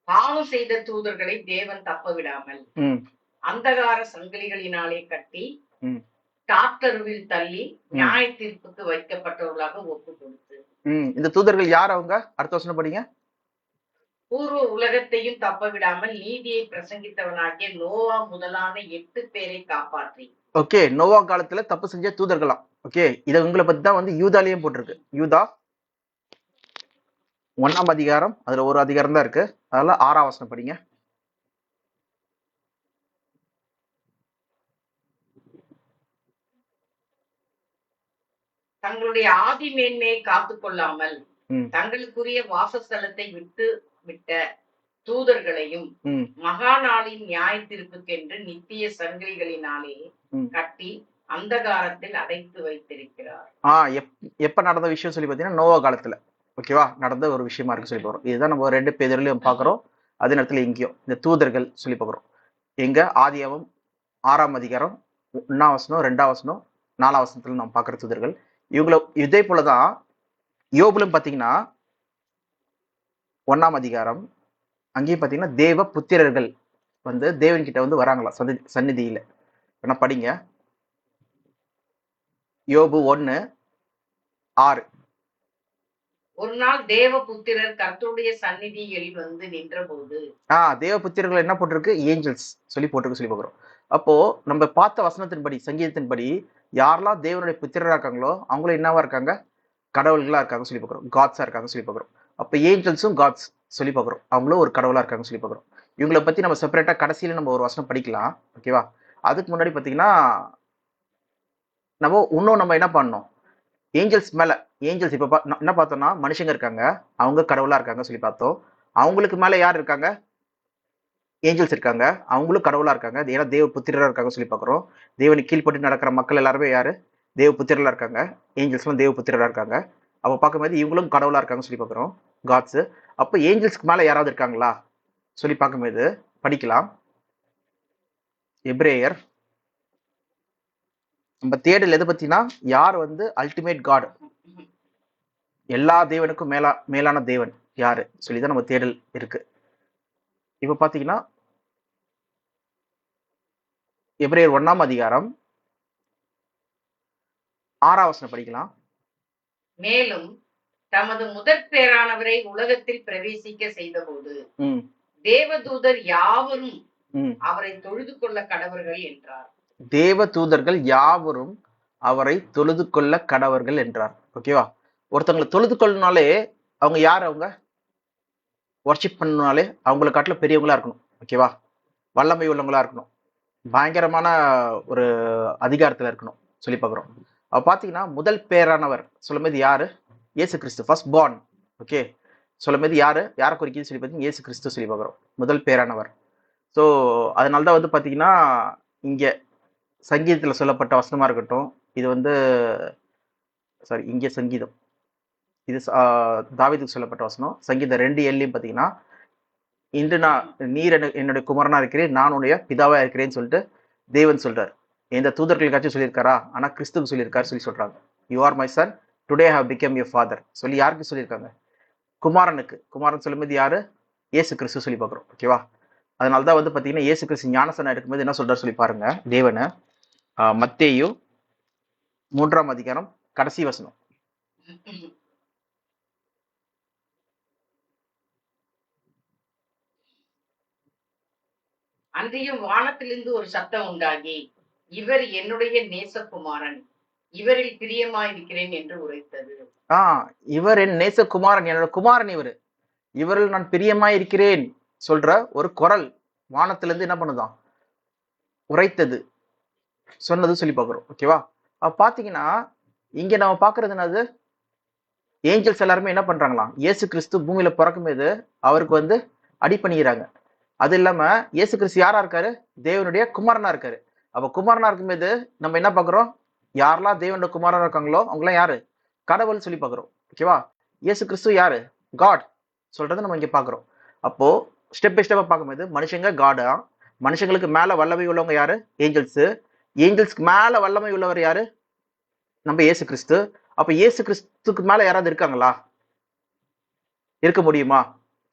பாவம் செய்த தூதர்களை தேவன் தப்ப விடாமல் அந்தகார சங்கிலிகளினாலே கட்டி டாக்டர்வில் தள்ளி நியாய தீர்ப்புக்கு வைக்கப்பட்டவர்களாக ஒப்பு கொடுத்து. இந்த தூதர்கள் யார் அவங்க? அடுத்த வசனம் படிங்க. பூர்வ உலகத்தையும் தப்ப விடாமல் நீதியை பிரசங்கித்தவனாகிய நோவா முதலான 8 பேரை காப்பாற்றி. ஓகே, நோவா காலத்துல தப்பு செஞ்ச தூதர்களாம். ஓகே, இதை உங்களை பத்தி தான் வந்து யூதாலையும் போட்டிருக்கு. யூதா 1ஆம் அதிகாரம், அதுல ஒரு அதிகாரம் தான் இருக்கு. அதனால 6ஆம் வசனம் படிங்க. தங்களுடைய ஆதி மேன்மையை காத்து கொள்ளாமல் தங்களுக்குரிய வாசஸ்தலத்தை விட்ட தூதர்களையும் மகாநாளின் நியாய தீர்ப்புக்கென்று நித்திய சங்கிலிகளினாலே கட்டி அந்தகாரத்தில் அடைத்து வைத்திருக்கிறார். எப்ப நடந்த விஷயம் சொல்லி பாத்தீங்கன்னா நோவா காலத்துல, ஓகேவா, நடந்த ஒரு விஷயமா இருக்கு சொல்லி போறோம். இதுதான் நம்ம 2 பேர்லயும் பாக்குறோம். அதே நேரத்துல இங்கேயும் இந்த தூதர்கள் சொல்லி பாக்குறோம். எங்க ஆதியாகமம் 6ஆம் அதிகாரம் 1ஆம் வசனம், 2ஆம் வசனம், 4ஆம் வசனத்துல நம்ம பாக்குற தூதர்கள் இவங்கள. இதே போலதான் யோபுலும் பாத்தீங்கன்னா 1ஆம் அதிகாரம் அங்கேயும் பாத்தீங்கன்னா தேவ புத்திரர்கள் வந்து தேவன் கிட்ட வந்து வராங்களா சந்நிதியில. என்ன படிங்க, யோபு 1:6. ஒரு நாள் தேவபுத்திரர் கர்த்தருடைய சந்நிதியில் வந்து நின்ற போது தேவபுத்திரர்கள் என்ன போட்டிருக்கு? ஏஞ்சல்ஸ் சொல்லி போட்டிருக்கு சொல்லி பார்க்குறோம். அப்போ நம்ம பார்த்த வசனத்தின்படி, சங்கீதத்தின்படி யாரெல்லாம் தேவனுடைய புத்திரரா இருக்காங்களோ அவங்களும் என்னவா இருக்காங்க? கடவுள்களா இருக்காங்க சொல்லி பார்க்குறோம். காட்ஸா இருக்காங்க சொல்லி பார்க்குறோம். அப்போ ஏஞ்சல்ஸும் காட்ஸ் சொல்லி பார்க்குறோம். அவங்களும் ஒரு கடவுளா இருக்காங்க சொல்லி பார்க்குறோம். இவங்களை பத்தி நம்ம செப்பரேட்டா கடைசியில நம்ம ஒரு வசனம் படிக்கலாம். ஓகேவா? அதுக்கு முன்னாடி பார்த்தீங்கன்னா நம்ம என்ன பண்ணணும்? ஏஞ்சல்ஸ் மேல ஏஞ்சல்ஸ் இப்ப என்ன பார்த்தோம்னா மனுஷங்க இருக்காங்க, அவங்க கடவுளா இருக்காங்க சொல்லி பார்த்தோம். அவங்களுக்கு மேல யார் இருக்காங்க? ஏஞ்சல்ஸ் இருக்காங்க, அவங்களும் கடவுளா இருக்காங்க. ஏன்னா தேவ புத்திரரா இருக்காங்க சொல்லி பார்க்குறோம். தேவனுக்கு கீழ்ப்பட்டு நடக்கிற மக்கள் எல்லாருமே யாரு? தேவ புத்திரரா இருக்காங்க. ஏஞ்சல்ஸ்லாம் தேவ புத்திரரா இருக்காங்க. அப்ப பார்க்கும்போது இவங்களும் கடவுளா இருக்காங்க சொல்லி பார்க்குறோம். காட்ஸ். அப்ப ஏஞ்சல்ஸ்க்கு மேல யாராவது இருக்காங்களா சொல்லி பார்க்கும்போது படிக்கலாம். எபிரேயர் நம்ம தேடல் எதை பத்தினா யார் வந்து அல்டிமேட் காட், எல்லா தேவனுக்கும் மேலான தேவன் யாரு சொல்லிதான் நம்ம தேடல் இருக்கு. இப்ப பாத்தீங்கன்னா எபிரேயர் 1ஆம் அதிகாரம் 6ஆம் வசனம் படிக்கலாம். மேலும் தமது முதற் பேரானவரை உலகத்தில் பிரவேசிக்க செய்தபோது தேவதூதர் யாவரும் அவரை தொழுது கொள்ள கடவர்கள் என்றார். தேவ தூதர்கள் யாவரும் அவரை தொழுது கொள்ள கடவர்கள் என்றார். ஓகேவா? ஒருத்தவங்களை தொழுது கொள்ளனாலே அவங்க யார்? அவங்க வர்ஷிப் பண்ணனாலே அவங்களை காட்டில பெரியவங்களா இருக்கணும். ஓகேவா? வல்லமை உள்ளவங்களா இருக்கணும், பயங்கரமான ஒரு அதிகாரத்துல இருக்கணும் சொல்லி பார்க்குறோம். அவ பாத்தீங்கன்னா முதல் பேரானவர் சொல்லும்போது யாரு? இயேசு கிறிஸ்து, ஃபர்ஸ்ட் பார்ன். ஓகே, சொல்லும்போது யாரை குறிக்கிது சொல்லி பார்த்தீங்கன்னா இயேசு கிறிஸ்து சொல்லி பார்க்குறோம், முதல் பேரானவர். ஸோ அதனால தான் வந்து பார்த்தீங்கன்னா இங்கே சங்கீதத்தில் சொல்லப்பட்ட வசனமாக இருக்கட்டும், இது வந்து சாரி இங்கே சங்கீதம், இது தாவீதுக்கு சொல்லப்பட்ட வசனம். சங்கீதம் 2:7 பார்த்தீங்கன்னா இன்று நீர் என்னுடைய குமாரனா இருக்கிறேன், நான் உன்னுடைய பிதாவா இருக்கிறேன்னு சொல்லிட்டு தேவன் சொல்றார். எந்த தூதர்களுக்காச்சும் சொல்லியிருக்காரா? ஆனா கிறிஸ்துக்கு சொல்லியிருக்காரு சொல்லி சொல்றாங்க. You are my son, today have become your father சொல்லி யாருக்கு சொல்லியிருக்காங்க? குமாரனுக்கு. குமாரன் சொல்லும்போது யாரு? இயேசு கிறிஸ்து சொல்லி பார்க்குறோம். ஓகேவா? அதனாலதான் வந்து பாத்தீங்கன்னா இயேசு கிறிஸ்து ஞானஸ்நானம் எடுக்கும்போது என்ன சொல்றாரு சொல்லி பாருங்க. தேவனை மத்தேயு 3ஆம் அதிகாரம் கடைசி வசனம். அன்றையும் வானத்திலிருந்து ஒரு சத்தம் உண்டாகி, இவர் என்னுடைய நேசகுமாரன், இவரில் பிரியமாயிருக்கிறேன் என்று உரைத்தது. இவர் என் நேசகுமாரன், என்னோட குமாரன் இவரு, இவரில் நான் பிரியமாயிருக்கிறேன் சொல்ற ஒரு குரல் வானத்திலிருந்து என்ன பண்ணுதான்? உரைத்தது, சொன்னது சொல்லி பார்க்குறோம். ஓகேவா? பாத்தீங்கன்னா இங்க நம்ம பாக்குறது என்னது? ஏஞ்சல்ஸ் எல்லாருமே என்ன பண்றாங்களாம்? இயேசு கிறிஸ்து பூமியில பிறக்கும்போது அவருக்கு வந்து அடி பண்ணிக்கிறாங்க. அது இல்லாம இயேசு கிறிஸ்து யாரா இருக்காரு? தேவனுடைய குமாரனா இருக்காரு. அப்ப குமாரனா இருக்கும்போது நம்ம என்ன பாக்குறோம்? யாரெல்லாம் தேவனுடைய குமாரனா இருக்காங்களோ அவங்களாம் யாரு? கடவுள் சொல்லி பாக்குறோம். ஓகேவா? இயேசு கிறிஸ்து யாரு? காட் சொல்றதை நம்ம இங்க பாக்குறோம். அப்போ ஸ்டெப் பை ஸ்டெப்பா பார்க்கும்போது மனுஷங்க காடா, மனுஷங்களுக்கு மேல வல்லமை உள்ளவங்க யாரு? ஏஞ்சல்ஸ். ஏஞ்சல்ஸ்க்கு மேல வல்லமை உள்ளவர் யாரு? நம்ம இயேசு கிறிஸ்து. அப்ப இயேசு கிறிஸ்துக்கு மேல யாராவது இருக்காங்களா? இருக்க முடியுமா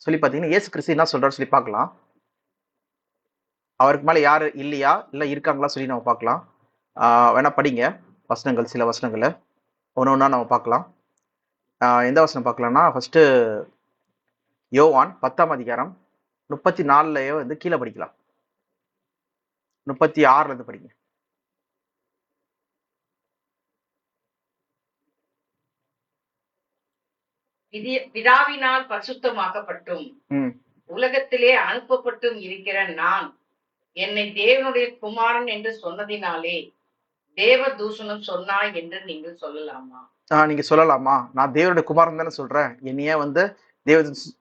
சொல்லி பாத்தீங்கன்னா இயேசு கிறிஸ்து என்ன சொல்றாரு சொல்லி பார்க்கலாம். அவருக்கு மேல யாரு இல்லையா, இல்ல இருக்காங்களா சொல்லி நம்ம பார்க்கலாம். வேணா படிங்க வசனங்கள், சில வசனங்களை ஒன்று ஒன்றா நம்ம பார்க்கலாம். எந்த வசனம் பார்க்கலாம்னா ஃபர்ஸ்ட் யோவான் 10ஆம் அதிகாரம் 34லயே வந்து கீழே படிக்கலாம். 36ல இருந்து படிங்க. பிதாவினால் பரிசுத்தமாக்கப்பட்டும் உலகத்திலே அனுப்பப்பட்டும் இருக்கிற நான் என்னை தேவனுடைய குமாரன் என்று சொன்னதினாலே தேவ தூஷணம் சொன்னாய் என்று நீங்கள் சொல்லலாமா? நீங்க சொல்லலாமா? நான் தேவனுடைய குமாரன் தானே சொல்றேன், என்னைய வந்து தேவ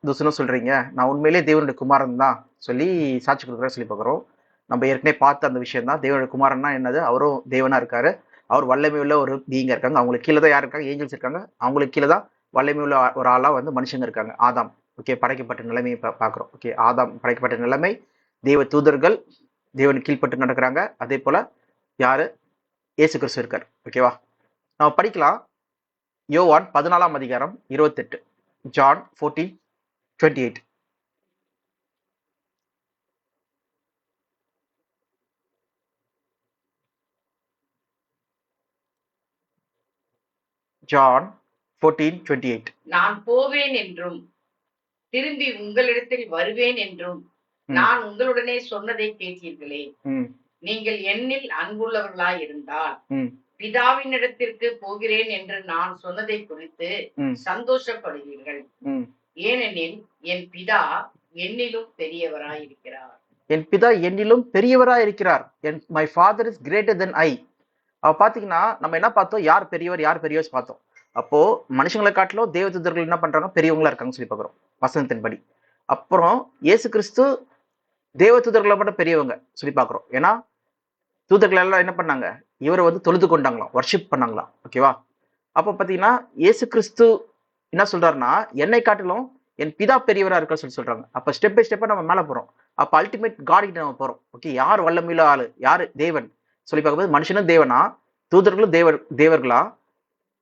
தூஷணம் சொல்றீங்க? நான் உண்மையிலேயே தேவனுடைய குமாரன் தான் சொல்லி சாட்சி கொடுக்குறேன் சொல்லி பார்க்குறோம். நம்ம ஏற்கனவே பார்த்த அந்த விஷயம் தான். தேவனுடைய குமாரன்னா என்னது? அவரும் தேவனா இருக்காரு. அவர் வல்லமை உள்ள ஒரு பீயிங்கா இருக்காங்க. அவங்களுக்கு கீழே தான் யார் இருக்காங்க? ஏஞ்சல்ஸ் இருக்காங்க. அவங்களுக்கு கீழே தான் வல்லமை உள்ள ஒரு ஆளா வந்து மனுஷங்க இருக்காங்க. ஆதாம். ஓகே, படைக்கப்பட்ட நிலைமையை பார்க்குறோம். ஓகே, ஆதாம் படைக்கப்பட்ட நிலைமை, தேவ தூதர்கள் தேவனுக்கு கீழ்பட்டு நடக்கிறாங்க. அதே போல யாரு? இயேசு கிறிஸ்து இருக்கார். ஓகேவா? நம்ம படிக்கலாம். யோவான் 14ஆம் அதிகாரம் 28. ஜான் 14:28. ஜான் 14:28. நான் போவேன் என்றும் திரும்பி உங்களிடத்தில் வருவேன் என்றும் நான் உங்களுடனே சொன்னதை கேட்டீர்களே. நீங்கள் என்னில் அன்புள்ளவர்களாய் இருந்தால் பிதாவினிடத்திற்கு போகிறேன் என்று நான் சொன்னதை குறித்து சந்தோஷப்படுவீர்கள். ஏனெனில் என் பிதா என்னிலும் பெரியவராய் இருக்கிறார். என் பிதா என்னிலும் பெரியவராய் இருக்கிறார். My father is greater than I. பாத்தீங்கன்னா நம்ம என்ன பார்த்தோம், யார் பெரியவர் பார்த்தோம். அப்போ மனுஷங்களை காட்டிலும் தேவதூதர்கள் என்ன பண்றாங்க, பெரியவங்களா இருக்காங்க சொல்லி பாக்குறோம் வசனத்தின்படி. அப்புறம் இயேசு கிறிஸ்து தேவதூதர்களை மட்டும் பெரியவங்க சொல்லி பாக்குறோம். ஏன்னா தூதர்கள் எல்லாம் என்ன பண்ணாங்க, இவரை வந்து தொழுது கொண்டாங்களாம், வர்ஷிப் பண்ணாங்களாம். ஓகேவா? அப்ப பாத்தீங்கன்னா இயேசு கிறிஸ்து என்ன சொல்றாருன்னா, என்னை காட்டிலும் என் பிதா பெரியவரா இருக்க சொல்லி சொல்றாங்க. அப்ப ஸ்டெப் பை ஸ்டெப்பா நம்ம மேல போறோம். அப்ப அல்டிமேட் காட் கிட்ட நம்ம போறோம். ஓகே, யார் வல்லமையுள்ள ஆளு, யாரு தேவன் சொல்லி பார்க்கும்போது மனுஷனும் தேவனா, தூதர்களும் தேவர்களா,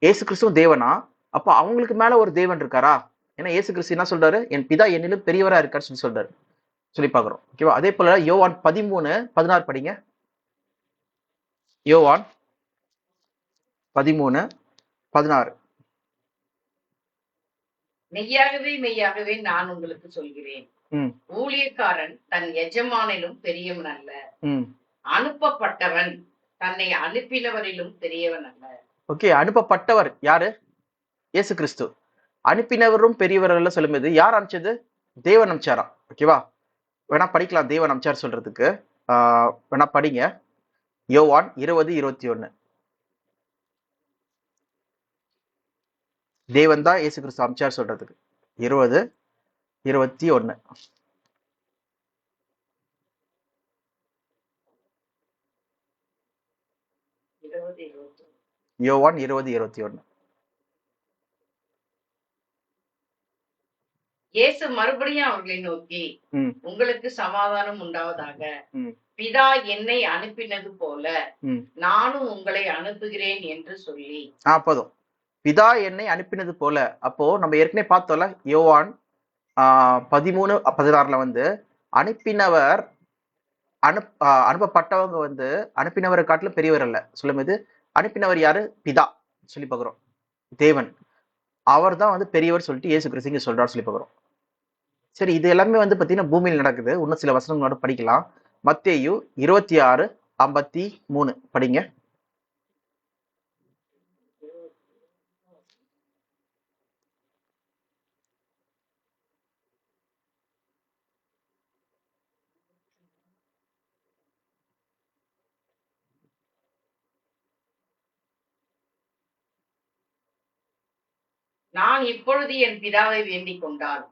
இயேசு கிறிஸ்துவும் தேவனா? அப்ப அவங்களுக்கு மேல ஒரு தேவன் இருக்காரா? ஏன்னா இயேசு கிறிஸ்து என்ன சொல்றாரு, என் பிதா என்னிலும் பெரியவரா இருக்காரு சொல்லி சொல்றாரு சொல்லி பாக்குறோம். ஓகேவா? அதே போல யோவான் 13:16 படிங்க. யோவான் 13:16. மெய்யாகவே மெய்யாகவே நான் உங்களுக்கு சொல்கிறேன், ஊழியக்காரன் தன் எஜமானிலும் பெரியவன் அல்ல, அனுப்பப்பட்டவன் தன்னை அனுப்பினவரிலும் பெரியவன் அல்ல. ஓகே, அனுப்பப்பட்டவர் யாரு? இயேசு கிறிஸ்து. அனுப்பினவரும் பெரியவர் அல்ல சொல்லும்போது யார் அனுப்பிச்சது? தேவன் அனுப்பிச்சாரா? ஓகேவா? வேணா படிக்கலாம், தேவன் அனுப்பிச்சார் சொல்றதுக்கு. வேணா படிங்க. யோவான் 20:21. தேவன் தான் இயேசு கிறிஸ்து அனுப்பிச்சார் சொல்றதுக்கு. 20:21. யோவான் 20:21. இயேசு மறுபடியும் அவர்களை நோக்கி, உங்களுக்கு சமாதானம் உண்டாவதாக, பிதா என்னை அனுப்பினது போல நானும் உங்களை அனுப்புகிறேன் என்று சொல்லி. போதும், பிதா என்னை அனுப்பினது போல. அப்போ நம்ம ஏற்கனவே பார்த்தோம்ல, யோவான் 13:16 வந்து அனுப்பினவர் அனுப்பப்பட்டவங்க வந்து அனுப்பினவரை காட்டிலும் பெரியவர் அல்ல சொல்லும்போது, அனுப்பினவர் யாரு? பிதா சொல்லி பாக்குறோம், தேவன். அவர் தான் வந்து பெரியவர் சொல்லிட்டு இயேசு கிறிஸ்து சொல்றாரு சொல்லி பாக்குறோம். சரி, இது எல்லாமே வந்து பாத்தீங்கன்னா பூமியில் நடக்குது. இன்னும் சில வசனங்களோட படிக்கலாம். மத்தேயு 26:53 படிங்க. நான் இப்பொழுது என் பிதாவை வேண்டிக் கொண்டால்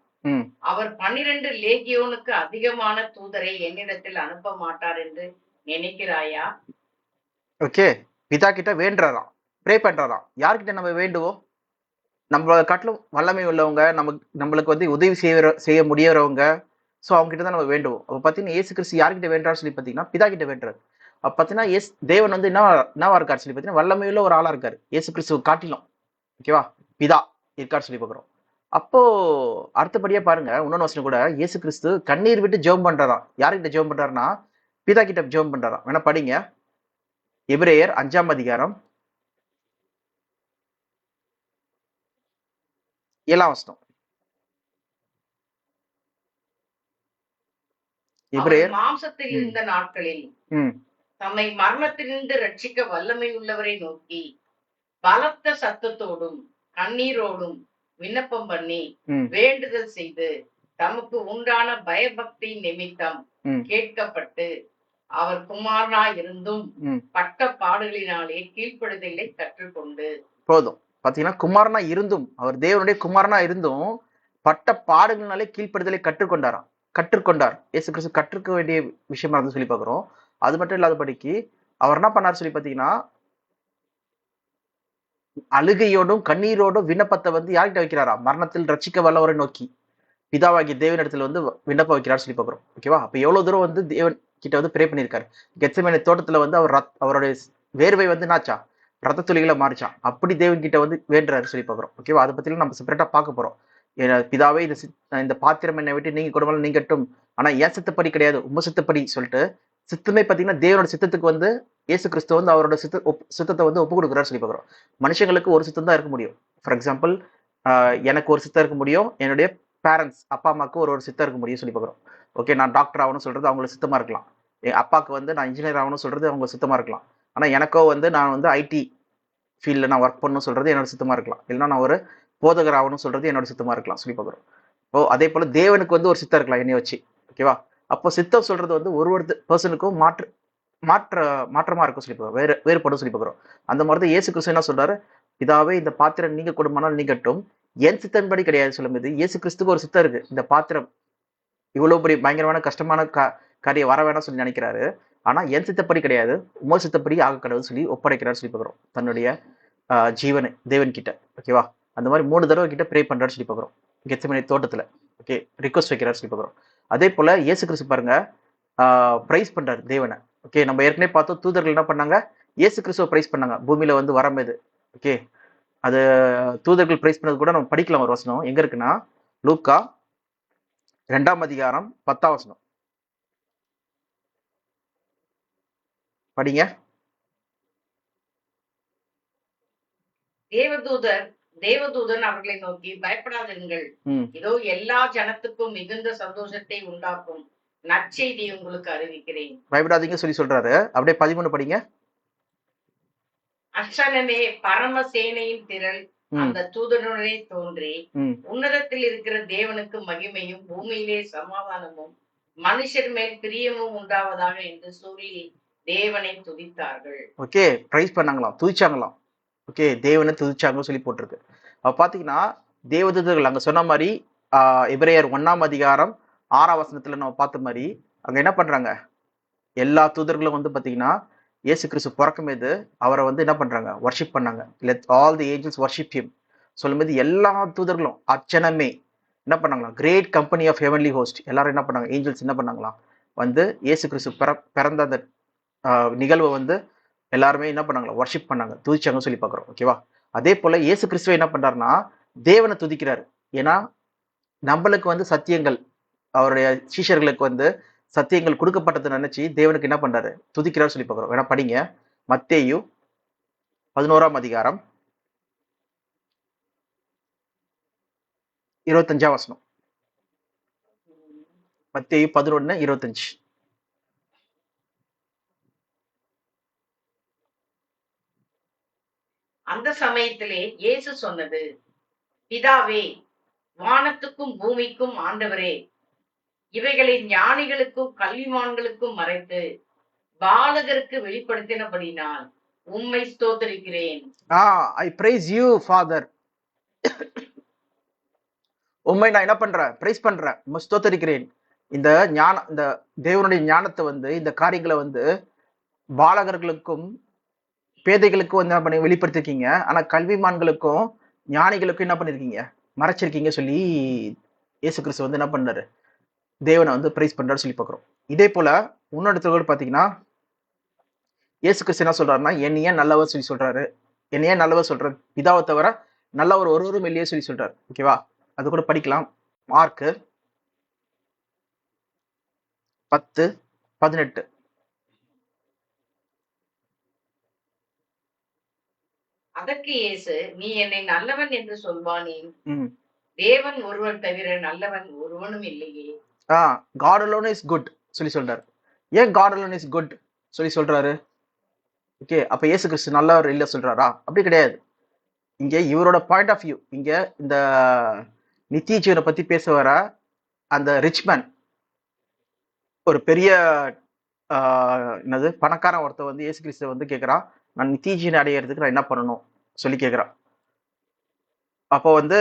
அவர் 12 லேகியோனுக்கு அதிகமான தூதரை என்னிடத்தில் அனுப்ப மாட்டார் என்று நினைக்கிறாயா? ஓகே, பிதா கிட்ட வேண்டுறாராம், ப்ரே பண்றாராம். யார்கிட்ட நம்ம வேண்டுவோம்? நம்மள காட்டிலும் வல்லமை உள்ளவங்க, நம்மளுக்கு வந்து உதவி செய்ய முடியறவங்க. ஸோ அவங்க கிட்ட தான் நம்ம வேண்டுவோம். அப்போ பார்த்தீங்கன்னா இயேசு கிறிஸ்து யார்கிட்ட வேண்டாரு சொல்லி பார்த்தீங்கன்னா பிதா கிட்ட வேண்டுறாரு. அப்போ பார்த்தீங்கன்னா தேவன் வந்து என்னவா இருக்காரு சொல்லி பார்த்தீங்கன்னா வல்லமையுள்ள ஒரு ஆளா இருக்காரு இயேசு கிறிஸ்துவ காட்டிலும். ஓகேவா? பிதா இருக்காரு சொல்லி பார்க்குறோம். அப்போ அடுத்தபடியா பாருங்க, இன்னொன்னு வசனம் கூட இயேசு கிறிஸ்து கண்ணீர் விட்டு ஜெபம் பண்றாராம். யாருக்கிட்ட ஜெபம் பண்றாருன்னா பிதா கிட்ட ஜெபம் பண்றாராம். வேணா படிங்க, எபிரேயர் 5ஆம் அதிகாரம் 7ஆம் வசனம். எபிரேயர் மாம்சத்தில் இருந்த நாட்களில் தம்மை மரணத்திலிருந்து ரட்சிக்க வல்லமை உள்ளவரை நோக்கி பலத்த சத்தத்தோடும் கண்ணீரோடும் விண்ணப்பம் பண்ணி வேண்டுதல் செய்து தமக்கு உண்டான பயபக்தி நிமித்தம் கேட்கப்பட்டு அவர் குமாரனா இருந்தும் பட்ட பாடுகளினாலே கீழ்ப்படுதலை கற்றுக்கொண்டு. போதும், பாத்தீங்கன்னா குமாரனா இருந்தும், அவர் தேவனுடைய குமாரனா இருந்தும் பட்ட பாடுகளினாலே கீழ்ப்படுதலை கற்றுக்கொண்டார். இயேசு கிறிஸ்து கற்றுக்க வேண்டிய விஷயமா இருந்து சொல்லி பாக்குறோம். அது மட்டும் இல்லாதபடிக்கு அவர் என்ன பண்ணார் சொல்லி பாத்தீங்கன்னா, அழுகையோடும் கண்ணீரோடும் விண்ணப்பத்தை வந்து யார்கிட்ட வைக்கிறாரா? மரணத்தில் ரட்சிக்க வல்லவரை நோக்கி பிதாவாகிய தேவன் இடத்துல வந்து விண்ணப்பம் வைக்கிறார் சொல்லி பாக்குறோம். ஓகேவா? அப்ப எவ்வளவு தூரம் வந்து தேவன் கிட்ட வந்து ப்ரே பண்ணியிருக்காரு. கெத்செமனே தோட்டத்துல வந்து அவருடைய வேர்வை வந்து என்னாச்சா? ரத்த துளிகளை மாறிச்சான். அப்படி தேவன் கிட்ட வந்து வேண்டுறாரு சொல்லி பாக்குறோம். ஓகேவா? அதை பத்தி நம்ம செப்பரேட்டா பார்க்க போறோம். பிதாவே இந்த பாத்திரம் என்னை விட்டு நீங்க கொடுமாலும் நீங்கட்டும், ஆனா ஏன் சித்தப்படி கிடையாது, உம்ம சித்தப்படி சொல்லிட்டு சித்தமே பாத்தீங்கன்னா தேவனோட சித்தத்துக்கு வந்து இயேசு கிறிஸ்து வந்து அவரோட சித்தத்தை வந்து ஒப்பு கொடுக்குறாரு சொல்லி பார்க்குறோம். மனுஷங்களுக்கு ஒரு சித்தம் தான் இருக்க முடியும். ஃபார் எக்ஸாம்பிள், எனக்கு ஒரு சித்தம் இருக்க முடியும், என்னுடைய பேரண்ட்ஸ் அப்பா அம்மாவுக்கு ஒரு சித்தம் இருக்க முடியும் சொல்லி பார்க்குறோம். ஓகே, நான் டாக்டர் ஆகணும்னு சொல்றது அவங்களுக்கு சித்தமா இருக்கலாம். என் அப்பாவுக்கு வந்து நான் இன்ஜினியர் ஆகணும்னு சொல்றது அவங்க சித்தமா இருக்கலாம். ஆனா எனக்கோ வந்து நான் வந்து ஐடி ஃபீல்டில் நான் ஒர்க் பண்ணணும்னு சொல்றது என்னோட சித்தமா இருக்கலாம். இல்லைன்னா நான் ஒரு போதகர் ஆகணும்னு சொல்றது என்னோட சித்தமா இருக்கலாம் சொல்லி பார்க்குறோம். ஓ, அதே போல தேவனுக்கு வந்து ஒரு சித்தம் இருக்கலாம் என்னைய வச்சு. ஓகேவா? அப்போ சித்தம் சொல்றது வந்து ஒரு பர்சனுக்கும் மாற்ற மாற்றமா இருக்கும் சொல்லி பார்க்குறோம். வேறுபடும் சொல்லி பார்க்குறோம். அந்த மாதிரி தான் இயேசு கிறிஸ்து என்ன சொல்றாரு, பிதாவே இந்த பாத்திரம் நீங்க கொடுமானால் நீங்கட்டும், என் சித்தன்படி கிடையாது சொல்லும்போது இயேசு கிறிஸ்துக்கு ஒரு சித்தம் இருக்கு. இந்த பாத்திரம் இவ்வளவு பெரிய பயங்கரமான கஷ்டமான காரியம் வர வேணாம் சொல்லி நினைக்கிறாரு. ஆனா என் சித்தப்படி கிடையாது, உமர் சித்தப்படி ஆக கடவுள் சொல்லி ஒப்படைக்கிறார் சொல்லி பார்க்குறோம். தன்னுடைய ஜீவனை தேவன் கிட்ட. ஓகேவா? அந்த மாதிரி 3 தடவை கிட்ட ப்ரே பண்றாரு சொல்லி பார்க்குறோம். கெத்செமனே தோட்டத்துல. ஓகே, ரிக்வஸ்ட் வைக்கிறார் சொல்லி பார்க்குறோம். அதே போல இயேசு கிறிஸ்து பாருங்க, பிரைஸ் பண்றாரு தேவனை. ஓகே, நம்ம ஏற்கனவே பார்த்தோம் தூதர்கள் என்ன பண்ணாங்க, இயேசு கிறிஸ்துவ பிரைஸ் பண்ணாங்க பூமியில வந்து வரமேது. ஓகே, அது தூதர்கள் பிரைஸ் பண்ணது கூட நம்ம படிக்கலாம். ஒரு வசனம் எங்க இருக்குன்னா, லூக்கா 2ஆம் அதிகாரம் 10ஆம் வசனம் படிங்க. தேவதூதன் அவர்களை நோக்கி, பயப்படாதிருங்கள், இதோ எல்லா ஜனத்துக்கும் மிகுந்த சந்தோஷத்தை உண்டாக்கும் நற்செய்தி உங்களுக்கு அறிவிக்கிறேன். பயப்படாதீங்க சொல்லி சொல்றாரு. அப்படியே 13 படிங்க. அச்சனமே பரமசேனையின் திரள் அந்த தூதனுடனே தோன்றி, உன்னதத்தில் இருக்கிற தேவனுக்கு மகிமையும் பூமியிலே சமாதானமும் மனுஷர் மேல் பிரியமும் உண்டாவதாக என்று சொல்லி தேவனை துதித்தார்கள். ஓகே, பிரைஸ் பண்ணாங்களாம், துதிச்சாங்களாம். ஓகே, தேவனை துதிச்சாங்கன்னு சொல்லி போட்டிருக்கு. அப்ப பாத்தீங்கன்னா தேவதூதர்கள் அங்க சொன்ன மாதிரி எபிரேயர் 1ஆம் அதிகாரம் 6ஆம் வசனத்துல நம்ம பார்த்த மாதிரி அங்க என்ன பண்றாங்க, எல்லா தூதர்களும் வந்து பாத்தீங்கன்னா இயேசு கிறிஸ்து பிறக்கும்போது அவரை வந்து என்ன பண்றாங்க, வர்ஷிப் பண்ணாங்க. Let all the angels worship him சொல்லும்போது எல்லா தூதர்களும் அச்சனமே என்ன பண்ணாங்களாம், great company of heavenly host எல்லாரும் என்ன பண்ணாங்க, ஏஞ்சல்ஸ் என்ன பண்ணாங்களாம், வந்து இயேசு கிறிஸ்து பிறந்த அந்த நிகழ்வை வந்து எல்லாருமே என்ன பண்ணாங்களா, வர்ஷிப் பண்ணாங்க, துதிச்சாங்கன்னு சொல்லி பார்க்குறோம். ஓகேவா? அதே போல இயேசு கிறிஸ்துவ என்ன பண்றாருன்னா தேவனை துதிக்கிறாரு. ஏன்னா நம்மளுக்கு வந்து சத்தியங்கள், அவருடைய சீஷர்களுக்கு வந்து சத்தியங்கள் கொடுக்கப்பட்டதை நினைச்சு தேவனுக்கு என்ன பண்றாரு, துதிக்கிறார் சொல்லி பார்க்குறோம். வேணா படிங்க, மத்தேயு 11ஆம் அதிகாரம் 25ஆம் வசனம். மத்தேயு 11:25. அந்த சமயத்திலே இயேசு சொன்னது, பிதாவே, வானத்துக்கும் பூமிக்கும் ஆண்டவரே, இவைகளை ஞானிகளுக்கும் கல்விமான்களுக்கும் மறைத்து பாலகருக்கு வெளிப்படுத்தினபடினால் உம்மை ஸ்தோத்திரிக்கிறேன். ஐ பிரைஸ் யூ ஃபாதர். உண்மை நான் என்ன பண்றேன், பிரைஸ் பண்றேன், ஸ்தோத்தரிக்கிறேன். இந்த தேவனுடைய ஞானத்தை வந்து, இந்த காரியங்களை வந்து பாலகர்களுக்கும் பேதைகளுக்கும் வந்து என்ன பண்ணி வெளிப்படுத்திருக்கீங்க. ஆனா கல்விமான்களுக்கும் ஞானிகளுக்கும் என்ன பண்ணிருக்கீங்க, மறைச்சிருக்கீங்க சொல்லி இயேசு கிறிஸ்து வந்து என்ன பண்றாரு, தேவனை வந்து பிரைஸ் பண்றாரு சொல்லி பார்க்கிறோம். இதே போல இன்னொரு பாத்தீங்கன்னா இயேசு கிறிஸ்து என்ன சொல்றாருன்னா, என்னை ஏன் நல்லவர் சொல்லி சொல்றாரு, என்னை ஏன் நல்லவர் சொல்றாரு, பிதாவை தவிர நல்லவர் ஒருவரும் இல்லையே சொல்லி சொல்றாரு. ஓகேவா? அது கூட படிக்கலாம். மார்க்கு 10:18. அதற்கு இயேசு, நீ என்னை நல்லவன் என்று சொல்வானேன், தேவன் ஒருவர் தவிர நல்லவன் ஒருவனும் இல்லையே. God alone is good சொல்லி சொல்றாரு. ஏன் God alone is good சொல்லி சொல்றாரு? ஓகே, அப்ப இயேசு கிறிஸ்து நல்லவர் இல்ல சொல்றாரா? அப்படி கிடையாது. இங்க இவரோட பாயிண்ட் ஆஃப் வியூ, இங்க இந்த நித்திய ஜீவனை பத்தி பேச வர அந்த ரிச்மேன், ஒரு பெரிய என்னது பணக்காரன் ஒருத்தர் வந்து இயேசு கிறிஸ்து வந்து கேட்கிறான், நான் நித்திய ஜீவனை அடையிறதுக்கு நான் என்ன பண்ணணும் சொல்லி கேட்கிறான். அப்போ வந்து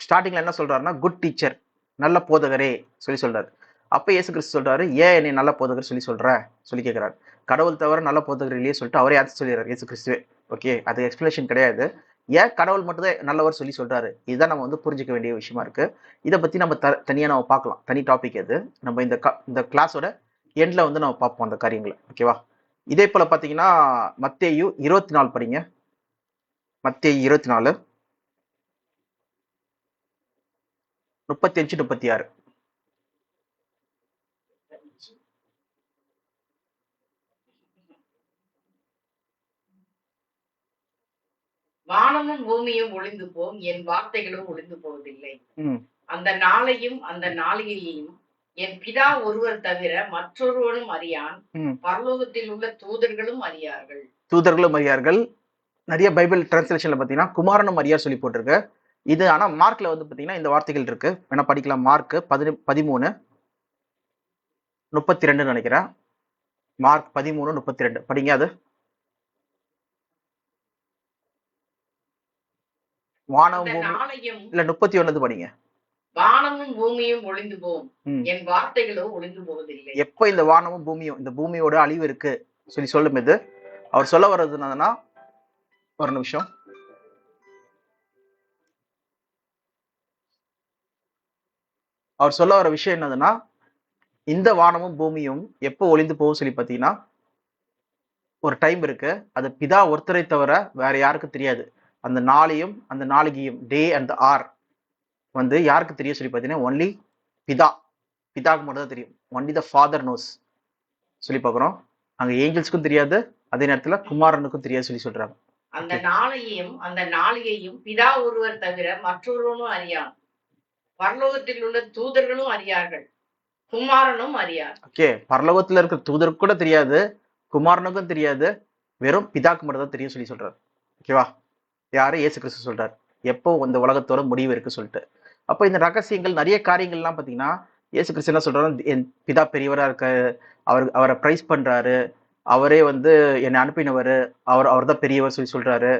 ஸ்டார்டிங்ல என்ன சொல்றாருன்னா, குட் டீச்சர், நல்ல போதகரே சொல்லி சொல்றாரு. அப்ப இயேசு கிறிஸ்து சொல்றாரு, ஏன் என்னை நல்ல போதகர் சொல்லி சொல்ற சொல்லி கேட்கிறாரு. கடவுள் தவிர நல்ல போதகர் இல்லையே சொல்லிட்டு அவரே ஆன்சர் சொல்லிடுறாரு இயேசு கிறிஸ்துவே. ஓகே, அது எக்ஸ்பிளேஷன் கிடையாது. ஏன் கடவுள் மட்டும் தான் நல்லவர் சொல்லி சொல்றாரு, இதுதான் நம்ம வந்து புரிஞ்சுக்க வேண்டிய விஷயமா இருக்கு. இதை பத்தி நம்ம தனியா நம்ம பார்க்கலாம், தனி டாபிக் அது. நம்ம இந்த கிளாஸோட எண்ட்ல வந்து நம்ம பார்ப்போம் அந்த காரியங்களை. ஓகேவா? இதே போல பாத்தீங்கன்னா மத்தேயு 24 படிங்க. மத்தேயு 24 35-36. வானமும் பூமியும் ஒளிந்து போம், என் வார்த்தைகளும் ஒளிந்து போவதில்லை. அந்த நாளையும் அந்த நாளிகையையும் என் பிதா ஒருவர் தவிர மற்றொருவனும் அறியான், பரலோகத்தில் உள்ள தூதர்களும் அறியார்கள். தூதர்களும் அறியார்கள். நிறைய பைபிள் டிரான்ஸ்லேஷன்ல பாத்தீங்கன்னா குமாரனும் அறியார் சொல்லி போட்டிருக்கு. இது ஆனா மார்க்ல வந்து பாத்தீங்கன்னா இந்த வார்த்தைகள் இருக்கு, வேணா படிக்கலாம். மார்க் 13:32 நினைக்கிறேன். மார்க் 13:32 படிங்க. அது வானமும் இல்ல 31 படிங்க. வானமும் பூமியும் ஒளிந்து போகும், என் வார்த்தைகளோ ஒளிந்து போவதில்லை. எப்ப இந்த வானமும் பூமியும், இந்த பூமியோட அழிவு இருக்கு சொல்லி சொல்லும் இது அவர் சொல்ல வர்றது என்னன்னா, ஒரு நிமிஷம், அவர் சொல்ல வர விஷயம் என்னதுன்னா, இந்த வானமும் பூமியும் எப்போ ஒளிந்து போகும் சொல்லி பாத்தீங்கன்னா ஒரு டைம் இருக்கு, அது பிதா ஒருத்தரை தவிர வேற யாருக்கும் தெரியாது. அந்த நாளையும் அந்த நாளிகையும், டே அண்ட் ஆர் வந்து யாருக்கு தெரியும் சொல்லி பாத்தீங்கன்னா ஒன்லி பிதாக்கு மட்டும் தான் தெரியும். ஒன்லி த ஃபாதர் நோஸ் சொல்லி பாக்குறோம். அங்க ஏஞ்சல்ஸ்க்கும் தெரியாது, அதே நேரத்துல குமாரனுக்கும் தெரியாது சொல்லி சொல்றாங்க. அந்த நாளையும் அந்த நாளிகையும் பிதா ஒருவர் தவிர மற்றொருவனும் அறியான், பரலோகத்தில் உள்ள தூதர்களும் அறியார்கள், குமாரனும் அறியார். ஓகே, பரலோகத்துல இருக்கிற தூதருக்கு கூட தெரியாது, குமாரனுக்கும் தெரியாது, வெறும் பிதாக்கு மட்டும் தான் தெரியும் சொல்லி சொல்றாரு. ஓகேவா? யாரு? இயேசு கிறிஸ்து சொல்றாரு எப்போ இந்த உலகத்தோட முடிவு இருக்கு சொல்லிட்டு. அப்போ இந்த ரகசியங்கள் நிறைய காரியங்கள்லாம் பாத்தீங்கன்னா இயேசு கிறிஸ்து என்ன சொல்றாரு, என் பிதா பெரியவரா இருக்க, அவரை பிரைஸ் பண்றாரு, அவரே வந்து என்னை அனுப்பினவர், அவர் தான் பெரியவர் சொல்லி சொல்றாரு.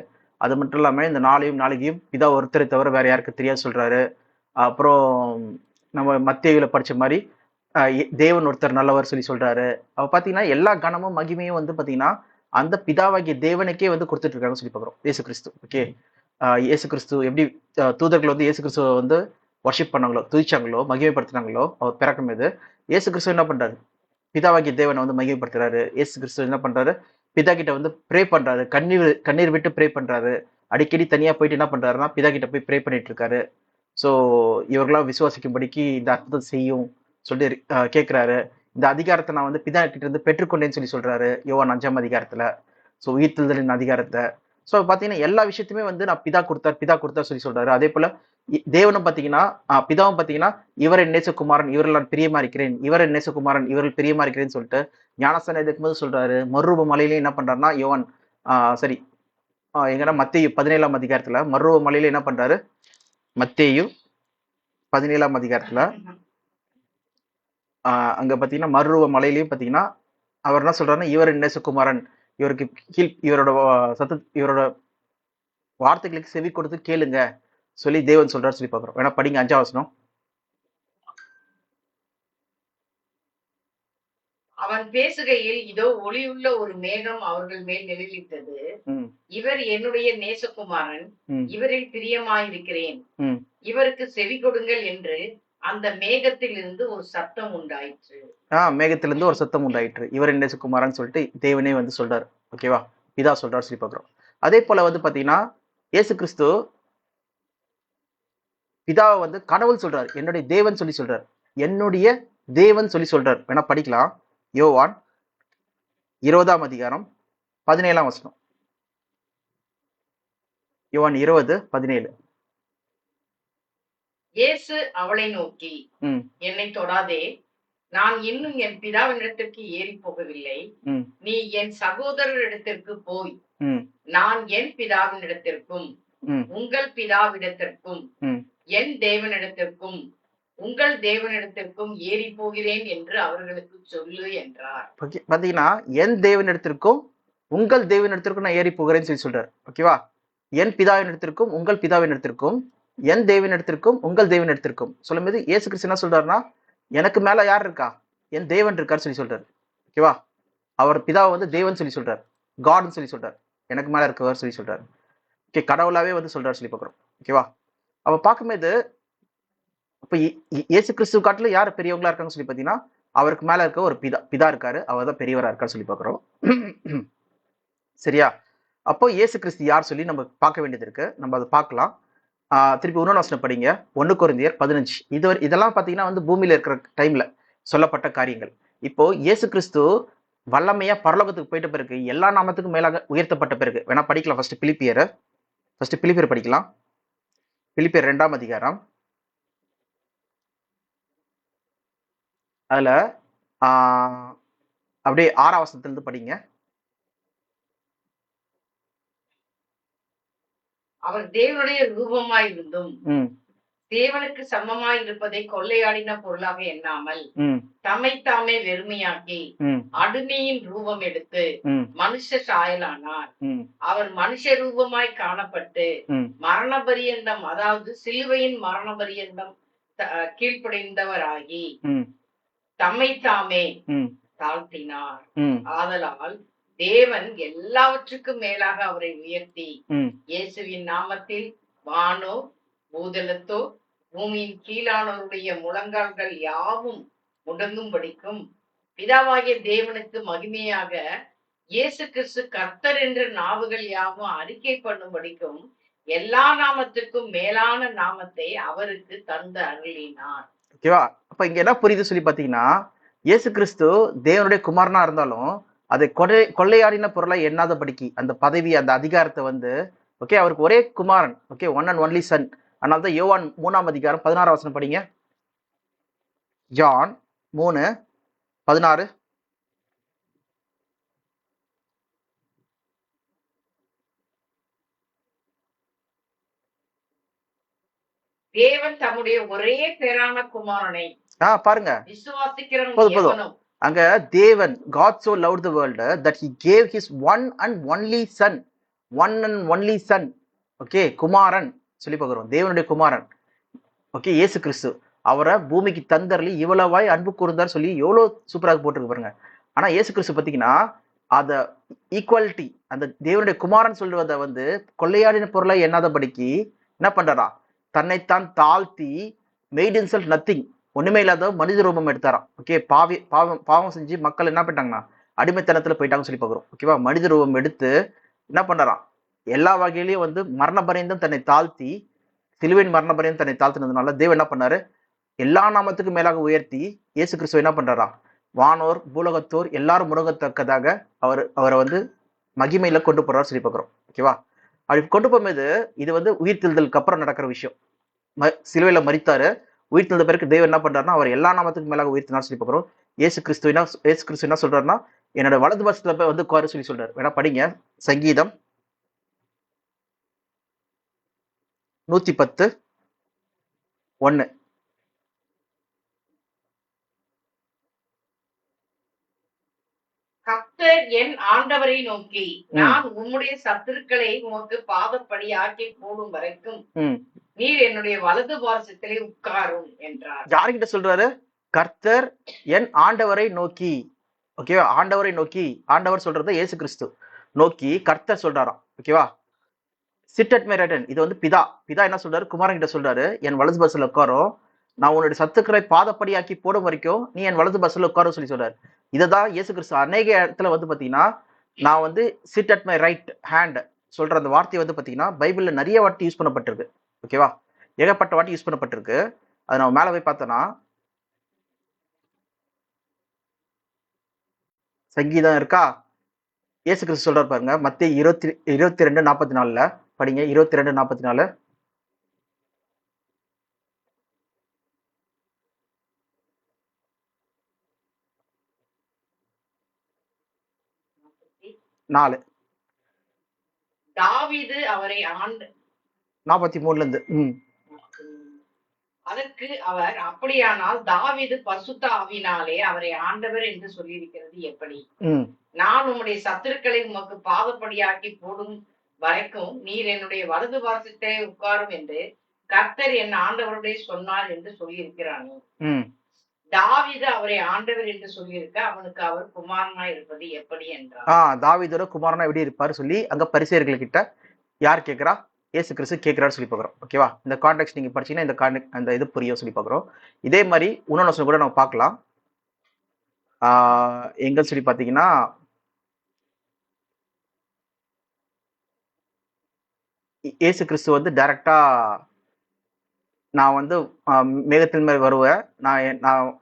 அது மட்டும் இல்லாம இந்த நாளையும் பிதா ஒருத்தரை தவிர வேற யாருக்கு தெரியாது சொல்றாரு. அப்புறம் நம்ம மத்தேயுல படிச்ச மாதிரி தேவன் ஒருத்தர் நல்லவர் சொல்லி சொல்றாரு. அவ பாத்தீங்கன்னா எல்லா கனமும் மகிமையும் வந்து பாத்தீங்கன்னா அந்த பிதாவாகிய தேவனுக்கே வந்து கொடுத்துட்டு இருக்காங்கன்னு சொல்லி பாக்குறோம் இயேசு கிறிஸ்து. ஓகே, இயேசு கிறிஸ்து எப்படி தூதர்கள் வந்து இயேசு கிறிஸ்துவ வந்து வர்ஷிப் பண்ணாங்களோ, துதிச்சாங்களோ, மகிமைப்படுத்தினாங்களோ, அவர் பிறக்கும் போது இயேசு கிறிஸ்து என்ன பண்றாரு, பிதாவாகிய தேவனை வந்து மகிமைப்படுத்துறாரு. இயேசு கிறிஸ்து என்ன பண்றாரு, பிதா கிட்ட வந்து ப்ரே பண்றாரு, கண்ணீர் விட்டு ப்ரே பண்றாரு. அடிக்கடி தனியா போயிட்டு என்ன பண்றாருன்னா பிதா கிட்ட போய் ப்ரே பண்ணிட்டு இருக்காரு. ஸோ இவர்களாம் விசுவாசிக்கும்படிக்கு இந்த அற்புதம் செய்யும் சொல்லிட்டு கேட்கிறாரு. இந்த அதிகாரத்தை நான் வந்து பிதா கிட்ட இருந்து பெற்றுக்கொண்டேன்னு சொல்லி சொல்றாரு யோவான் 5ஆம் அதிகாரத்துல. ஸோ உயிர்த்தெழுதலின் அதிகாரத்தை. ஸோ பாத்தீங்கன்னா எல்லா விஷயத்தையுமே வந்து நான் பிதா கொடுத்தார் சொல்லி சொல்றாரு. அதே போல தேவனும் பாத்தீங்கன்னா பிதாவும் பாத்தீங்கன்னா இவர் என் நேசகுமாரன், இவர்கள் நான் பிரியமா இருக்கிறேன், இவர் என் நேசகுமாரன், இவர்கள் பிரியமா இருக்கிறேன்னு சொல்லிட்டு ஞானஸ்தானம் எடுக்கும் போது சொல்றாரு. மறுரூப மலையிலே என்ன பண்றாருன்னா யோவான் சரி எங்கன்னா மத்தேயு 17ஆம் அதிகாரத்துல மறுரூப மலையில என்ன பண்றாரு, மத்தேயு 17ஆம் அதிகாரத்துல அங்க பாத்தீங்கன்னா மறுரூப மலையிலையும் பாத்தீங்கன்னா அவர் என்ன சொல்றாருன்னா இவர் என் நேசகுமாரன், இவருக்கு இவரோட வார்த்தைகளுக்கு செவி கொடுத்து கேளுங்க சொல்லி தேவன் சொல்றாரு சொல்லி பாக்குறோம். வேணா படிங்க 5ஆம் வசனம். அவன் பேசுகையில் இதோ ஒளியுள்ள ஒரு மேகம் அவர்கள் மேல் நிழலிட்டது, இவர் என்னுடைய நேசகுமாரன், இவரில் பிரியமாயிருக்கிறேன், இவருக்கு செவி கொடுங்கள் என்று அந்த மேகத்திலிருந்து ஒரு சத்தம் உண்டாயிற்று. மேகத்திலிருந்து ஒரு சத்தம் உண்டாயிற்று, இவர் என் நேசகுமாரன் சொல்லிட்டு தேவனே வந்து சொல்றாரு. ஓகேவா? பிதா சொல்றாரு சொல்லி பாக்குறோம். அதே போல வந்து பாத்தீங்கன்னா இயேசு கிறிஸ்து பிதாவை வந்து கடவுள் சொல்றாரு, என்னுடைய தேவன் சொல்லி சொல்றாரு, என்னுடைய தேவன் சொல்லி சொல்றாரு. வேணா படிக்கலாம். யோவான் 20ஆம் அதிகாரம் 17ஆம் வசனம். யோவான் 20:17. இயேசு அவளை நோக்கி, என்னை தொடாதே, நான் இன்னும் என் பிதாவினிடத்திற்கு ஏறி போகவில்லை, நீ என் சகோதரரிடத்திற்கு போய் நான் என் பிதாவினிடத்திற்கும் உங்கள் பிதாவிடத்திற்கும் என் தேவனிடத்திற்கும் உங்கள் தேவனிடத்திற்கும் ஏறி போகிறேன் என்று அவர்களுக்கு சொல்லு என்றார். பாத்தீங்கன்னா என் தேவனிடத்திற்கும் உங்கள் தேவனிடத்திற்கும் நான் ஏறி போகிறேன்னு சொல்லி சொல்றாரு. ஓகேவா? என் பிதாவினிடத்திற்கும் உங்கள் பிதாவினிடத்திற்கும் என் தேவனிடத்திற்கும் உங்கள் தேவனிடத்திற்கும் சொல்லும் போது இயேசு கிறிஸ்து என்ன சொல்றாருன்னா எனக்கு மேல யார் இருக்கா, என் தேவன் இருக்காரு சொல்லி சொல்றாரு. ஓகேவா? அவர் பிதாவை வந்து தேவன் சொல்லி சொல்றாரு, காட்னு சொல்லி சொல்றாரு, எனக்கு மேல இருக்கவர் சொல்லி சொல்றாரு. ஓகே, கடவுளாவே வந்து சொல்றாரு சொல்லி பாக்குறோம். ஓகேவா? அவ பார்க்கும்போது அப்ப இயேசு கிறிஸ்து காட்டுல யாரு பெரியவங்களா இருக்காங்கன்னு சொல்லி பாத்தீங்கன்னா அவருக்கு மேல இருக்க ஒரு பிதா இருக்காரு, அவர் தான் பெரியவரா இருக்காரு சொல்லி பாக்குறோம். சரியா? அப்போ இயேசு கிறிஸ்து யார் சொல்லி நம்ம பார்க்க வேண்டியது இருக்கு, நம்ம அதை பார்க்கலாம். திருப்பி 1 வசனம் படிங்க, 1 கொரிந்தியர் 15. இதெல்லாம் பாத்தீங்கன்னா வந்து பூமியில இருக்கிற டைம்ல சொல்லப்பட்ட காரியங்கள். இப்போ இயேசு கிறிஸ்து வல்லமையா பரலோகத்துக்கு போயிட்ட பிறகு, எல்லா நாமத்துக்கும் மேலாக உயர்த்தப்பட்ட பிறகு, வேணா படிக்கலாம் ஃபர்ஸ்ட் பிலிப்பியர் ஃபர்ஸ்ட் பிலிப்பியர் படிக்கலாம். பிலிப்பியர் 2ஆம் அதிகாரம். அதுல அப்படியே 6ஆம் வசனத்திலிருந்து படிங்க. அவர் தேவனுடைய ரூபமாய் இருந்தும் தேவனுக்கு சமமாய் இருப்பதை கொள்ளையாடின பொருளாக எண்ணாமல் தம்மைத்தாமே வெறுமையாக்கி அடிமையின் ரூபம் எடுத்து மனுஷ சாயலானார். அவர் மனுஷ ரூபமாய் காணப்பட்டு மரண பரியந்தம், அதாவது சிலுவையின் மரண பரியந்தம் கீழ்ப்படைந்தவராகி தம்மைத்தாமே தாழ்த்தினார். ஆதலால் தேவன் எல்லாவற்றுக்கும் மேலாக அவரை உயர்த்தி இயேசுவின் நாமத்தில் வானோ பூதலத்தோ பூமியின் கீழானவருடைய முழங்கால்கள் யாவும் முடங்கும்படிக்கும் பிதாவாகிய தேவனுக்கு மகிமையாக இயேசு கிறிஸ்து கர்த்தர் என்ற நாவுகள் யாவும் அறிக்கை பண்ணும்படிக்கும் எல்லா நாமத்துக்கும் மேலான நாமத்தை அவருக்கு தந்து அருளினார். ஓகேவா? அப்ப இங்க என்ன புரியுது சொல்லி பாத்தீங்கன்னா, இயேசு கிறிஸ்து தேவனுடைய குமாரனா இருந்தாலும் அதை கொள்ளையாடின பொருளை எண்ணாதபடிக்கு அந்த பதவி, அந்த அதிகாரத்தை வந்து, ஓகே, அவருக்கு ஒரே குமாரன், okay, one and only son. அதனால்தான் யோவான் 3ஆம் அதிகாரம் 16ஆம் வசனம் படிங்க. ஜான் 3:16. தேவன் தம்முடைய ஒரே பேரான குமாரனை பாருங்க, விசுவாசிக்கிறவன் அங்க தேவன் God so loved the world that he gave his one and only son, one and only son, okay, குமாரன் சொல்லி பார்க்கிறோம், தேவனுடைய குமாரன், ஓகே, இயேசு கிறிஸ்து. அவரை பூமிக்கு தந்தரலி இவ்வளவாய் அன்பு கூர்ந்தார் சொல்லி எவ்வளவு சூப்பராக போட்டிருக்கு பாருங்க. ஆனா இயேசு கிறிஸ்து பார்த்தீங்கன்னா அத ஈக்குவாலிட்டி, அந்த தேவனுடைய குமாரன் சொல்வதை வந்து கொள்ளையாடின பொருளை எண்ணாதபடிக்கு என்ன பண்றாரா, தன்னைத்தான் தாழ்த்தி மேட் himself நத்திங், ஒண்ணுமே இல்லாத மனித ரூபம் எடுத்தாராம். ஓகே, பாவம் செஞ்சு மக்கள் என்ன பண்ணிட்டாங்கன்னா அடிமைத்தனத்துல போயிட்டாங்கன்னு சொல்லி பார்க்குறோம். ஓகேவா? மனித ரூபம் எடுத்து என்ன பண்றாராம், எல்லா வகையிலையும் வந்து மரண பரியந்தம் தன்னை தாழ்த்தி, சிலுவையின் மரண பரியந்தம் தன்னை தாழ்த்தினதுனால தேவன் என்ன பண்ணாரு, எல்லா நாமத்துக்கும் மேலாக உயர்த்தி இயேசு கிறிஸ்துவ என்ன பண்றாரா, வானோர் பூலகத்தோர் எல்லாரும் முடங்கத்தக்கதாக அவரை வந்து மகிமையில கொண்டு போறாரு சொல்லி பார்க்குறோம். ஓகேவா? அப்படி கொண்டு போகும்போது இது வந்து உயிர்த்தெழுதலுக்கு அப்புறம் நடக்கிற விஷயம். சிலுவையில மரித்தாரு, உயிர்த்தெழுந்த பிறகு தேவன் என்ன பண்றாருன்னா அவர் எல்லா நாமத்துக்கும் மேலாக உயிர்த்தினார் சொல்லி பார்க்குறோம். இயேசு கிறிஸ்து என்ன சொல்றாருன்னா, என்னோட வலது பட்சத்துல போய் வந்து உட்காரு சொல்லி சொல்றாரு. வேணா படிங்க, சங்கீதம் 110:1. கர்த்தர் என் ஆண்டவரை நோக்கி, நான் உம்முடைய சத்துருக்களை உமக்கு பாதப்படி ஆக்கி போடும் வரைக்கும் நீர் என்னுடைய வலது பார்சத்திலே உட்காரும் என்றார். யாருகிட்ட சொல்றாரு? கர்த்தர் என் ஆண்டவரை நோக்கி. ஓகேவா? ஆண்டவரை நோக்கி, ஆண்டவர் சொல்றது இயேசு கிறிஸ்து நோக்கி கர்த்தர் சொல்றாராம். ஓகேவா? Chit at my right hand. இது வந்து பிதா என்ன சொல்றாரு, குமாரன் கிட்ட சொல்றாரு, என் வலது பஸ்ல உட்காரும், நான் உன்னுடைய சத்துக்களை பாதப்படியாக்கி போடும் வரைக்கும் நீ என் வலது பஸ்ல உட்காரும் சொல்லி சொல்றாரு. இததான் இயேசு கிறிஸ்து அநேக இடத்துல வந்து பாத்தீங்கன்னா, நான் வந்து chit at my right hand சொல்ற அந்த வார்த்தையை வந்து பாத்தீங்கன்னா பைபிள்ல நிறைய வாட்டி யூஸ் பண்ணப்பட்டிருக்கு. ஓகேவா? ஏகப்பட்ட வாட்டி யூஸ் பண்ணப்பட்டிருக்கு. அதை நம்ம மேல போய் பார்த்தோம்னா சங்கீதம் இருக்கா, இயேசு கிறிஸ்து சொல்றாரு பாருங்க, மத்தேயு 22:44 படிங்க. 22:44. தாவீது அவரை 43 அதற்கு அவர், அப்படியானால் தாவீது பரிசுத்த ஆவியினாலே அவரை ஆண்டவர் என்று சொல்லியிருக்கிறது எப்படி? நான் உம்முடைய சத்துருக்களை உமக்கு பாதப்படியாக்கி போடும் வரைக்கும் நீர் என்னுடைய வலது பார்சத்திலே உட்காரும் என்று கர்த்தர் என் ஆண்டவருடைய சொன்னார் என்று சொல்லியிருக்கிறானே. தாவீது அவரை ஆண்டவர் என்று சொல்லியிருக்க அவனுக்கு அவர் குமாரனா இருப்பது எப்படி என்றார். தாவீதோட குமாரனா எப்படி இருப்பாரு சொல்லி அங்க பரிசேயர்கள் கிட்ட யார் கேட்கிறா, இயேசு கிறிஸ்து கேட்கிறாரு சொல்லி பார்க்குறோம். ஓகேவா? இந்த கான்டெக்ட் நீங்க படிச்சீங்கன்னா அந்த இது புரியும் சொல்லி பார்க்குறோம். இதே மாதிரி இன்னொன்னு கூட நம்ம பார்க்கலாம். எங்க சொல்லி பார்த்தீங்கன்னா, இயேசு கிறிஸ்து வந்து டைரக்டா நான் வந்து மேகத்தின் மேல் வருவேன், நான்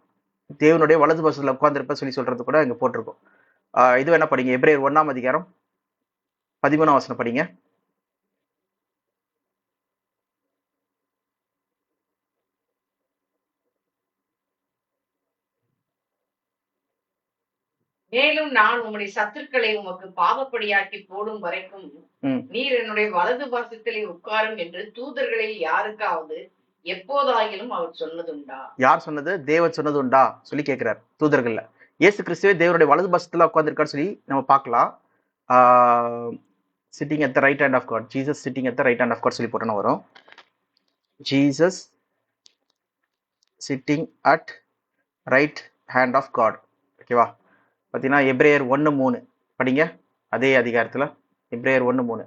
தேவனுடைய வலது பக்கத்துல உட்கார்ந்திருப்பேன் சொல்லி சொல்றது கூட இங்க போட்டிருக்கோம். இது என்ன படிங்க, எபிரேயர் 1ஆம் அதிகாரம் 13ஆம் வசனம் படிங்க. மேலும் நான் உம்முடைய சத்துருக்களை உமக்கு பாவப்படியாக்கி போடும் வரைக்கும் நீர் என்னுடைய வலது பாசத்திலே உட்காரும் என்று தூதர்களில் யாருக்காவது எப்போதாயிலும் அவர் சொன்னதுண்டா? யார் சொன்னது? தேவன் சொன்னது உண்டா சொல்லி கேட்கிறார் தூதர்கள்ல. இயேசு கிறிஸ்துவே தேவனுடைய வலது பாசத்துல உட்கார்ந்திருக்காரு சொல்லி நம்ம பார்க்கலாம். Sitting at the right hand of God, Jesus sitting at the right hand of God சொல்லி போட்டோன்னு வரும். Jesus sitting at right hand of God. ஓகேவா? பார்த்தீங்கன்னா எபிரேயர் 1:3 படிங்க. அதே அதிகாரத்துல எபிரேயர் 1:3.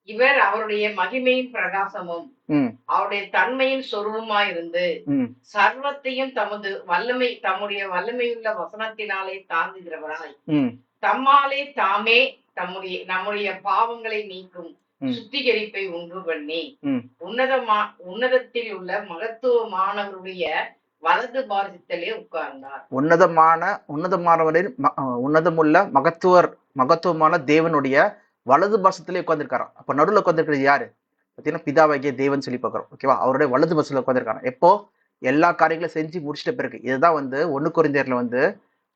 இவர் அவருடைய மகிமையின் பிரகாசமும் அவருடைய தன்மையின் சொருபமாயிருந்து சர்வத்தையும் தம்முடைய வல்லமையுள்ள வசனத்தினாலே தாங்குகிறவராய் தம்மாலே தாமே நம்முடைய பாவங்களை நீக்கும் சுத்திகரிப்பை உண்டு பண்ணி உன்னதத்தில் உள்ள மகத்துவமானவருடைய வலது பாரசத்திலே உட்கார்ந்தார். உன்னதமானவரின் உன்னதமுள்ள மகத்துவமான தேவனுடைய வலது பாசத்திலே உட்கார்ந்துருக்காராம். அப்ப நடுவில் உட்கார்ந்துருக்கிறது யாரு? பார்த்தீங்கன்னா பிதாவாகிய தேவன் சொல்லி பார்க்கிறோம். ஓகேவா? அவருடைய வலது பாசத்துல உட்கார்ந்துருக்காங்க. எப்போ? எல்லா காரியங்களும் செஞ்சு முடிச்சிட்ட பிறகு. இதுதான் 1 கொரிந்தியர்ல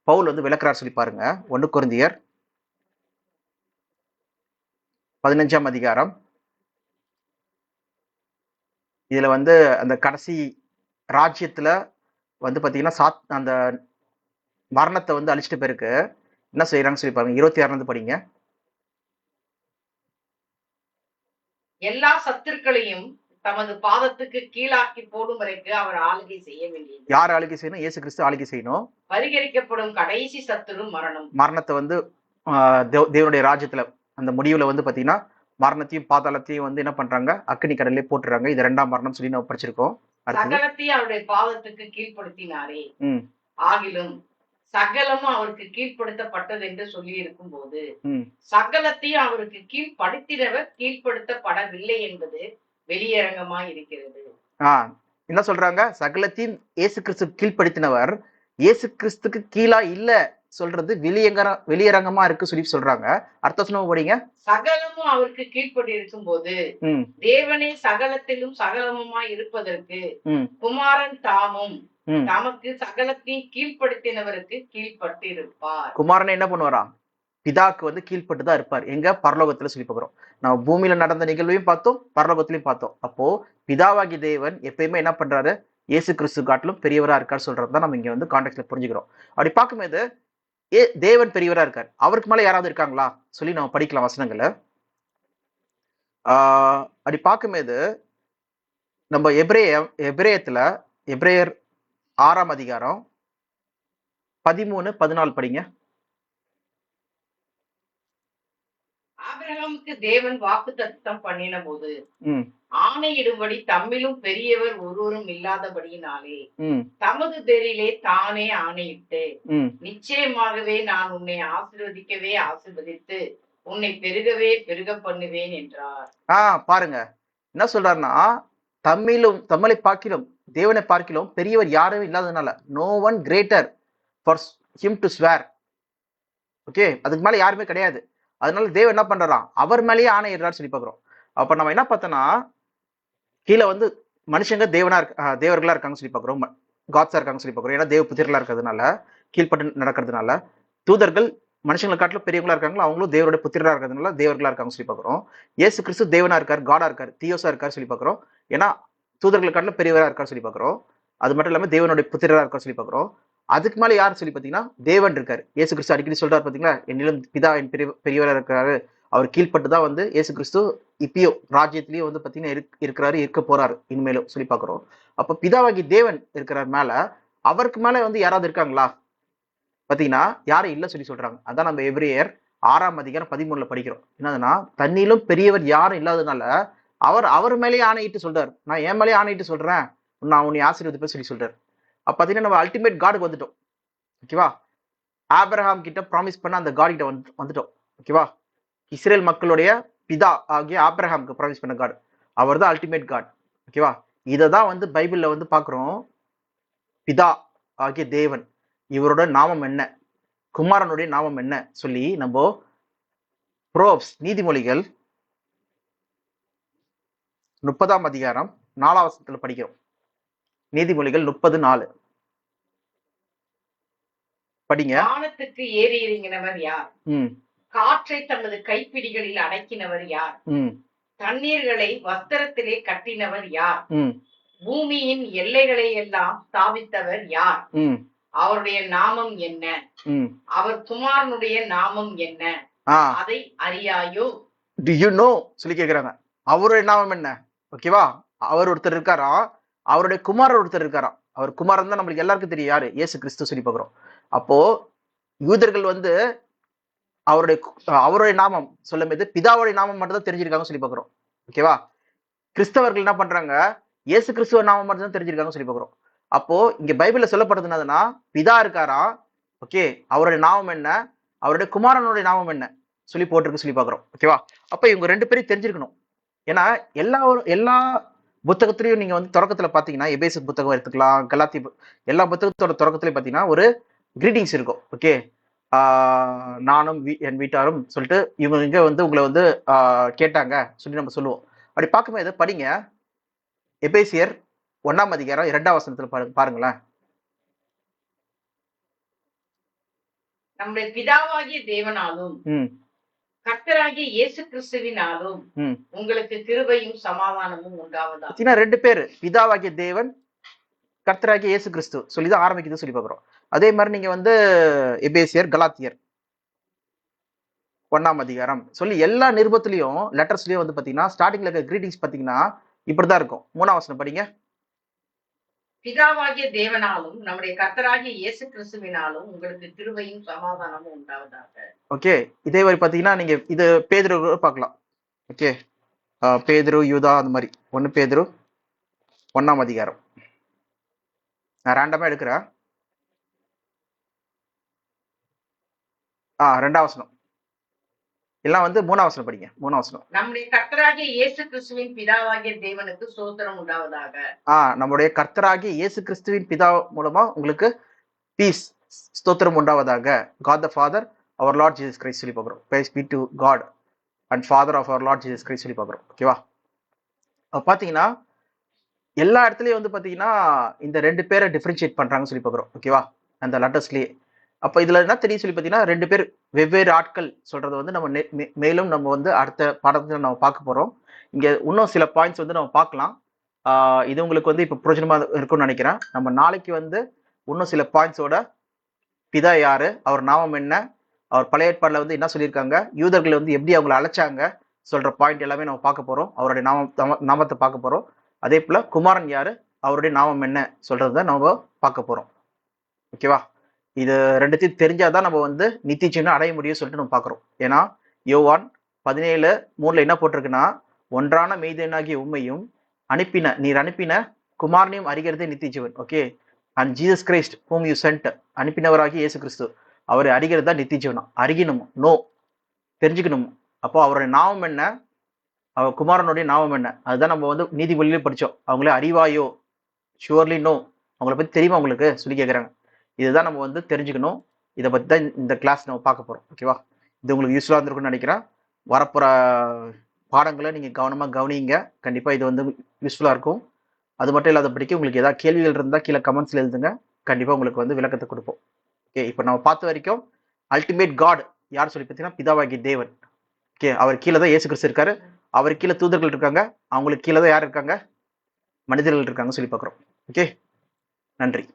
பவுல் விளக்குறார் சொல்லி பாருங்க. 1 கொரிந்தியர் 15ஆம் அதிகாரம். இதுல அந்த கடைசி ராஜ்யத்துல பாத்தீங்கன்னா அந்த மரணத்தை அழிச்சிட்ட பிறகு என்ன செய்யறாங்கன்னு சொல்லி பாருங்க. 26 படிங்க. எல்லா சத்துருக்களையும் தமது பாதத்துக்கு கீழாக்கி போடும் வரைக்கும் அவர் ஆளுகை செய்ய வேண்டியது. யார் ஆளுகை செய்யணும்? இயேசு கிறிஸ்து ஆளுகை செய்யணும். பரிகரிக்கப்படும் கடைசி சத்துரு மரணம். மரணத்தை தேவனுடைய ராஜ்யத்துல அந்த முடிவுல பாத்தீங்கன்னா மரணத்தையும் பாதாளத்தையும் என்ன பண்றாங்க? அக்னி கடல்லே போட்டுறாங்க. இது 2ஆம் மரணம் சொல்லி நம்ம படிச்சிருக்கோம். சகலத்தையும் அவருடைய பாதத்துக்கு கீழ்ப்படுத்தினாரே, ஆகிலும் சகலமும் அவருக்கு கீழ்ப்படுத்தப்பட்டது என்று சொல்லி இருக்கும் போது சகலத்தையும் அவருக்கு கீழ்ப்படுத்தினவர் கீழ்ப்படுத்தப்படவில்லை என்பது வெளியரங்கமாய் இருக்கிறது. என்ன சொல்றாங்க? சகலத்தையும் இயேசு கிறிஸ்து கீழ்ப்படுத்தினவர் இயேசு கிறிஸ்துக்கு கீழா இல்ல சொல்றது வெளியரங்கமா இருக்கு சொல்லி சொல்றாங்க. அர்த்தம் படிங்க. சகலமும் அவருக்கு கீழ்ப்படி இருக்கும் போது தேவனே சகலத்திலும் சகலமுமாய் இருப்பதற்கு குமாரன் தாமும் தமக்கு சகலத்தையும் கீழ்ப்படுத்தினவருக்கு கீழ்பட்டு இருப்பார். குமாரன் என்ன பண்ணுவாராம்? பிதாக்கு கீழ்பட்டுதான் இருப்பார். எங்க? பரலோகத்துல சொல்லி பார்க்கிறோம். நம்ம பூமியில நடந்த நிகழ்வையும் பார்த்தோம், பரலோகத்திலையும் பார்த்தோம். அப்போ பிதாவாகி தேவன் எப்பயுமே என்ன பண்றாரு? இயேசு கிறிஸ்து காட்டிலும் பெரியவரா இருக்காரு சொல்றதுதான் நம்ம இங்க கான்டெக்ட்ல புரிஞ்சுக்கிறோம். அப்படி பார்க்கும்போது தேவன் பெரியவரா இருக்காரு. அவருக்கு மேல யாராவது இருக்காங்களா சொல்லி நம்ம படிக்கலாம் வசனங்களை. அப்படி பார்க்கும்போது நம்ம எபிரேயத்துல எபிரேயர் 6ஆம் அதிகாரம் 13-14 படிங்க. ஆபிரகாமுக்கு தேவன் வாக்குத்தத்தம் பண்ணின போது ஆணையிடும்படி தம்மிலும் பெரியவர் ஒருவரும் இல்லாதபடியினாலே தமது பேரிலே தானே ஆணையிட்டு நிச்சயமாகவே நான் உன்னை ஆசீர்வதிக்கவே ஆசீர்வதித்து உன்னை பெருகவே பெருக பண்ணுவேன் என்றார். பாருங்க என்ன சொல்றாருன்னா, தம்மளை பார்க்கிலும் தேவனை பார்க்கிலும் பெரியவர் யாரும் இல்லாததுனால no one greater for him to swear. Okay, அதுக்கு மேல யாருமே கிடையாது. அதனால தேவன் என்ன பண்றாராம்? அவர் மேலேயே ஆணையிடுறாரு சொல்லி பாக்குறோம். அப்ப நம்ம என்ன பார்த்தோம்னா, கீழே மனுஷங்க தேவர்களா இருக்காங்க சொல்லி பாக்குறோம், காட்ஸா இருக்காங்க சொல்லி பாக்குறோம். ஏன்னா தேவ புத்திரர்களா இருக்கிறதுனால, கீழ்பட்டு நடக்கிறதுனால. தூதர்கள் மனுஷங்களை காட்டிலும் பெரியவங்களா இருக்காங்களோ அவங்களும் தேவருடைய புத்திரரா இருக்கிறதுனால தேவர்களா இருக்காங்க சொல்லி பாக்குறோம். இயேசு கிறிஸ்து தேவனா இருக்காரு, காடா இருக்காரு, தியோசா இருக்காரு சொல்லி பாக்குறோம். ஏன்னா தூதர்களை காட்டிலும் பெரியவரா இருக்காரு சொல்லி பாக்குறோம். அது மட்டும் இல்லாம தேவனுடைய புத்திரரா இருக்காரு சொல்லி பாக்குறோம். அதுக்கு மேல யாரு சொல்லி பாத்தீங்கன்னா தேவன் இருக்காரு. இயேசு கிறிஸ்து அடிக்கடி சொல்றாரு பாத்தீங்களா, என்னிலும் பிதா என் பெரியவரா இருக்காரு. அவர் கீழ்பட்டுதான் இயேசு கிறிஸ்து இப்பயோ ராஜ்யத்திலயும் பாத்தீங்கன்னா இருக்கிறாரு, இருக்க போறாரு இனிமேலும் சொல்லி பாக்குறோம். அப்ப பிதாவாகி தேவன் இருக்கிறார் மேல, அவருக்கு மேல யாராவது இருக்காங்களா பாத்தீங்கன்னா யாரும் இல்ல சொல்லி சொல்றாங்க. அதான் நம்ம எபிரேயர் 6ஆம் அதிகாரம் 13 படிக்கிறோம். என்னதுன்னா, தன்னிலும் பெரியவர் யாரும் இல்லாததுனால அவர் மேலேயே ஆணையிட்டு சொல்றாரு, நான் என் மேலேயே ஆணையிட்டு சொல்றேன், நான் உன்னை ஆசீர்வதிப்பேன் சொல்லி சொல்றாரு. அப்ப பாத்தீங்கன்னா நம்ம அல்டிமேட் காடுக்கு வந்துட்டோம். ஓகேவா? ஆபிரகாம் கிட்ட ப்ராமிஸ் பண்ண அந்த காட் கிட்ட வந்துட்டோம். ஓகேவா? இஸ்ரேல் மக்களுடைய பிதா ஆகிய ஆபிரகாமுக்கு ப்ராமிஸ் பண்ண காட், அவர் தான் அல்டிமேட் காட். ஓகேவா? இததான் பைபிள்ல பாக்குறோம். பிதா ஆகிய தேவன், இவரோட நாமம் என்ன, குமாரனுடைய நாமம் என்ன சொல்லி நம்ம ப்ரோவ்ஸ் நீதிமொழிகள் 30ஆம் அதிகாரம் 4ஆம் வசனத்துல படிக்கிறோம். நீதிமொழிகள் 30:4. படிங்க. வானத்துக்கு ஏறி இறங்கினவர் யார்? காற்றை தமது கைப்பிடிகளில் அடக்கினவர் யார்? தண்ணீர்களை வஸ்திரத்திலே கட்டினவர் யார்? பூமியின் எல்லைகளை எல்லாம் ஸ்தாபித்தவர் யார்? அவருடைய நாமம் என்ன? அவர் குமாரனுடைய நாமம் என்ன? அதை அறியாயோ? டு யூ நோ சொல்லி கேக்குறாங்க. அவருடைய நாமம் என்ன? ஓகேவா? அவர் ஒருத்தர் இருக்காரா, அவருடைய குமாரர் ஒருத்தர் இருக்காரா. அவர் குமாரன் தான் நம்மளுக்கு எல்லாருக்கும் தெரியும் யாரு, இயேசு கிறிஸ்து சொல்லி பாக்குறோம். அப்போ யூதர்கள் வந்து அவருடைய நாமம் சொல்லும் போது பிதாவுடைய நாமம் மட்டும் தான் தெரிஞ்சிருக்காங்க சொல்லி பாக்குறோம். ஓகேவா? கிறிஸ்தவர்கள் என்ன பண்றாங்க, இயேசு கிறிஸ்துவ நாமம் மட்டும் தான் தெரிஞ்சிருக்காங்க சொல்லி பாக்குறோம். அப்போ இங்க பைபிள்ல சொல்லப்படுறது என்னதுன்னா, பிதா இருக்காரா, ஓகே, அவருடைய நாமம் என்ன, அவருடைய குமாரனுடைய நாமம் என்ன சொல்லி போட்டிருக்கு சொல்லி பாக்குறோம். ஓகேவா? அப்ப இவங்க ரெண்டு பேரும் தெரிஞ்சிருக்கணும். ஏன்னா எல்லா புத்தகத்திலையும் நீங்க வந்து தொடக்கத்துல பாத்தீங்கன்னா, எபேசு புத்தகம் எடுத்துக்கலாம், கலாத்தி, எல்லா புத்தகத்தோட தொடக்கத்திலயும் பாத்தீங்கன்னா ஒரு கிரீட்டிங்ஸ் இருக்கும். ஓகே, நானும் என் வீட்டாரும் சொல்லிட்டு இவங்க வந்து உங்களை வந்து கேட்டாங்க சொல்லி நம்ம சொல்லுவோம். அப்படி பார்க்கும்போது படிங்க, எபேசியர் 1ஆம் அதிகாரம் 2ஆம் வசனத்துல பாருங்களேன். நம்முடைய பிதாவாகிய தேவனாலும் கர்த்தராகிய இயேசு கிறிஸ்துவினாலும் உங்களுக்கு கிருபையும் சமாதானமும் உண்டாவதாக. ரெண்டு பேரு, பிதாவாகிய தேவன், கர்த்தராகிய இயேசு கிறிஸ்து சொல்லிதான் ஆரம்பிக்குது சொல்லி பாக்குறோம். அதே மாதிரி நீங்க வந்து எபேசியர், கலாத்தியர் 1ஆம் அதிகாரம் சொல்லி எல்லா நிருபத்திலையும் லெட்டர்ஸ்லயும் வந்து பாத்தீங்கன்னா ஸ்டார்டிங்ல இருக்க கிரீட்டிங்ஸ் பாத்தீங்கன்னா இப்படிதான் இருக்கும். 3ஆம் வசனம் படிங்க. பிதாவாகிய தேவனாலும் நம்முடைய கர்த்தராகிய இயேசு கிறிஸ்துவினாலும் உங்களுக்கு கிருபையும் சமாதானமும் உண்டாவதாக. ஓகே, இதே மாதிரி பாத்தீங்கன்னா நீங்க இது பேதுரு பார்க்கலாம். ஓகே, பேதுரு, யூதா, அந்த மாதிரி 1 பேதுரு 1ஆம் அதிகாரம். நான் ரேண்டமா எடுக்கிறேன். 2ஆம் வசனம் எல்லாம் வந்து 3ஆம் வசனம் படிங்க. 3ஆம் வசனம். நம்முடைய கர்த்தராகிய இயேசு கிறிஸ்துவின் பிதாவாகிய தேவனுக்கு ஸ்தோத்திரம் உண்டாவதாக. நம்முடைய கர்த்தராகிய இயேசு கிறிஸ்துவின் பிதா மூலமா உங்களுக்கு பீஸ், ஸ்தோத்திரம் உண்டாவதாக. God the Father, our Lord Jesus Christ சொல்லி பார்க்கிறோம். Praise be to God and Father of our Lord Jesus Christ சொல்லி பார்க்கிறோம். ஓகேவா? பாத்தீங்கன்னா எல்லா இடத்துலயும் வந்து பாத்தீங்கன்னா இந்த ரெண்டு பேரை டிஃபரன்ஷியேட் பண்றாங்கன்னு சொல்லி பார்க்கிறோம். ஓகேவா? அந்த லெட்டர்ஸ்லயே. அப்ப இதுல என்ன தெரியும் சொல்லி பாத்தீங்கன்னா, ரெண்டு பேர் வெவ்வேறு ஆட்கள் சொல்றதை வந்து நம்ம மேலும் நம்ம வந்து அடுத்த பாடத்துல நம்ம பார்க்க போறோம். இங்க இன்னும் சில பாயிண்ட்ஸ் வந்து நம்ம பார்க்கலாம். இது உங்களுக்கு வந்து இப்ப பிரயோஜனமா இருக்கும்னு நினைக்கிறேன். நம்ம நாளைக்கு வந்து இன்னும் சில பாயிண்ட்ஸோட பிதா யாரு, அவர் நாமம் என்ன, அவர் பழைய ஏற்பாடுல வந்து என்ன சொல்லியிருக்காங்க, யூதர்கள் வந்து எப்படி அவங்களை அழைச்சாங்க சொல்ற பாயிண்ட் எல்லாமே நம்ம பார்க்க போறோம். அவருடைய நாமத்தை பார்க்க போறோம். அதே போல குமாரன் யாரு, அவருடைய நாமம் என்ன சொல்றதுதான் நம்ம பார்க்க போறோம். ஓகேவா? இது ரெண்டுத்தையும் தெரிஞ்சாதான் நம்ம வந்து நித்திய ஜீவனை அடைய முடியும் சொல்லிட்டு நம்ம பாக்குறோம். ஏன்னா யோவான் 17:3 என்ன போட்டிருக்குன்னா, ஒன்றான மெய்தேனாகிய உண்மையும் நீர் அனுப்பின குமாரனையும் அறிகிறதே நித்திய ஜீவன். Okay, and Jesus Christ whom you sent, அனுப்பினவராகிய இயேசு கிறிஸ்து, அவரை அறிகிறது தான் நித்திய ஜீவனம். அறியணும், நோ, தெரிஞ்சுக்கணும். அப்போ அவருடைய நாமம் என்ன, அவர் குமாரனுடைய நாமம் என்ன, அதுதான் நம்ம வந்து நீதிபதியிலே படிச்சோம். அவங்களே அறிவாயோ, ஷுவர்லி நோ, அவங்கள பத்தி தெரியுமா உங்களுக்கு சொல்லி கேட்குறாங்க. இதுதான் நம்ம வந்து தெரிஞ்சுக்கணும். இதை பத்தி தான் இந்த கிளாஸ் நம்ம பார்க்க போறோம். ஓகேவா? இது உங்களுக்கு யூஸ்ஃபுல்லா இருந்திருக்கும்னு நினைக்கிறேன். வரப்போற பாடங்களை நீங்க கவனமா கவனிங்க. கண்டிப்பா இது வந்து யூஸ்ஃபுல்லா இருக்கும். அது மட்டும் இல்லாதபடிக்கு உங்களுக்கு ஏதாவது கேள்விகள் இருந்தா கீழே கமெண்ட்ஸ்ல எழுதுங்க. கண்டிப்பா உங்களுக்கு வந்து விளக்கத்தை கொடுப்போம். ஓகே, இப்போ நம்ம பார்த்த வரைக்கும் அல்டிமேட் காட் யார் சொல்லி பார்த்தீங்கன்னா பிதாவாகிய தேவன். ஓகே, அவர் கீழே தான் இயேசு கிறிஸ்து இருக்காரு. அவர் கீழே தூதர்கள் இருக்காங்க. அவங்களுக்கு கீழே தான் யார் இருக்காங்க, மனிதர்கள் இருக்காங்க சொல்லி பார்க்குறோம். ஓகே, நன்றி.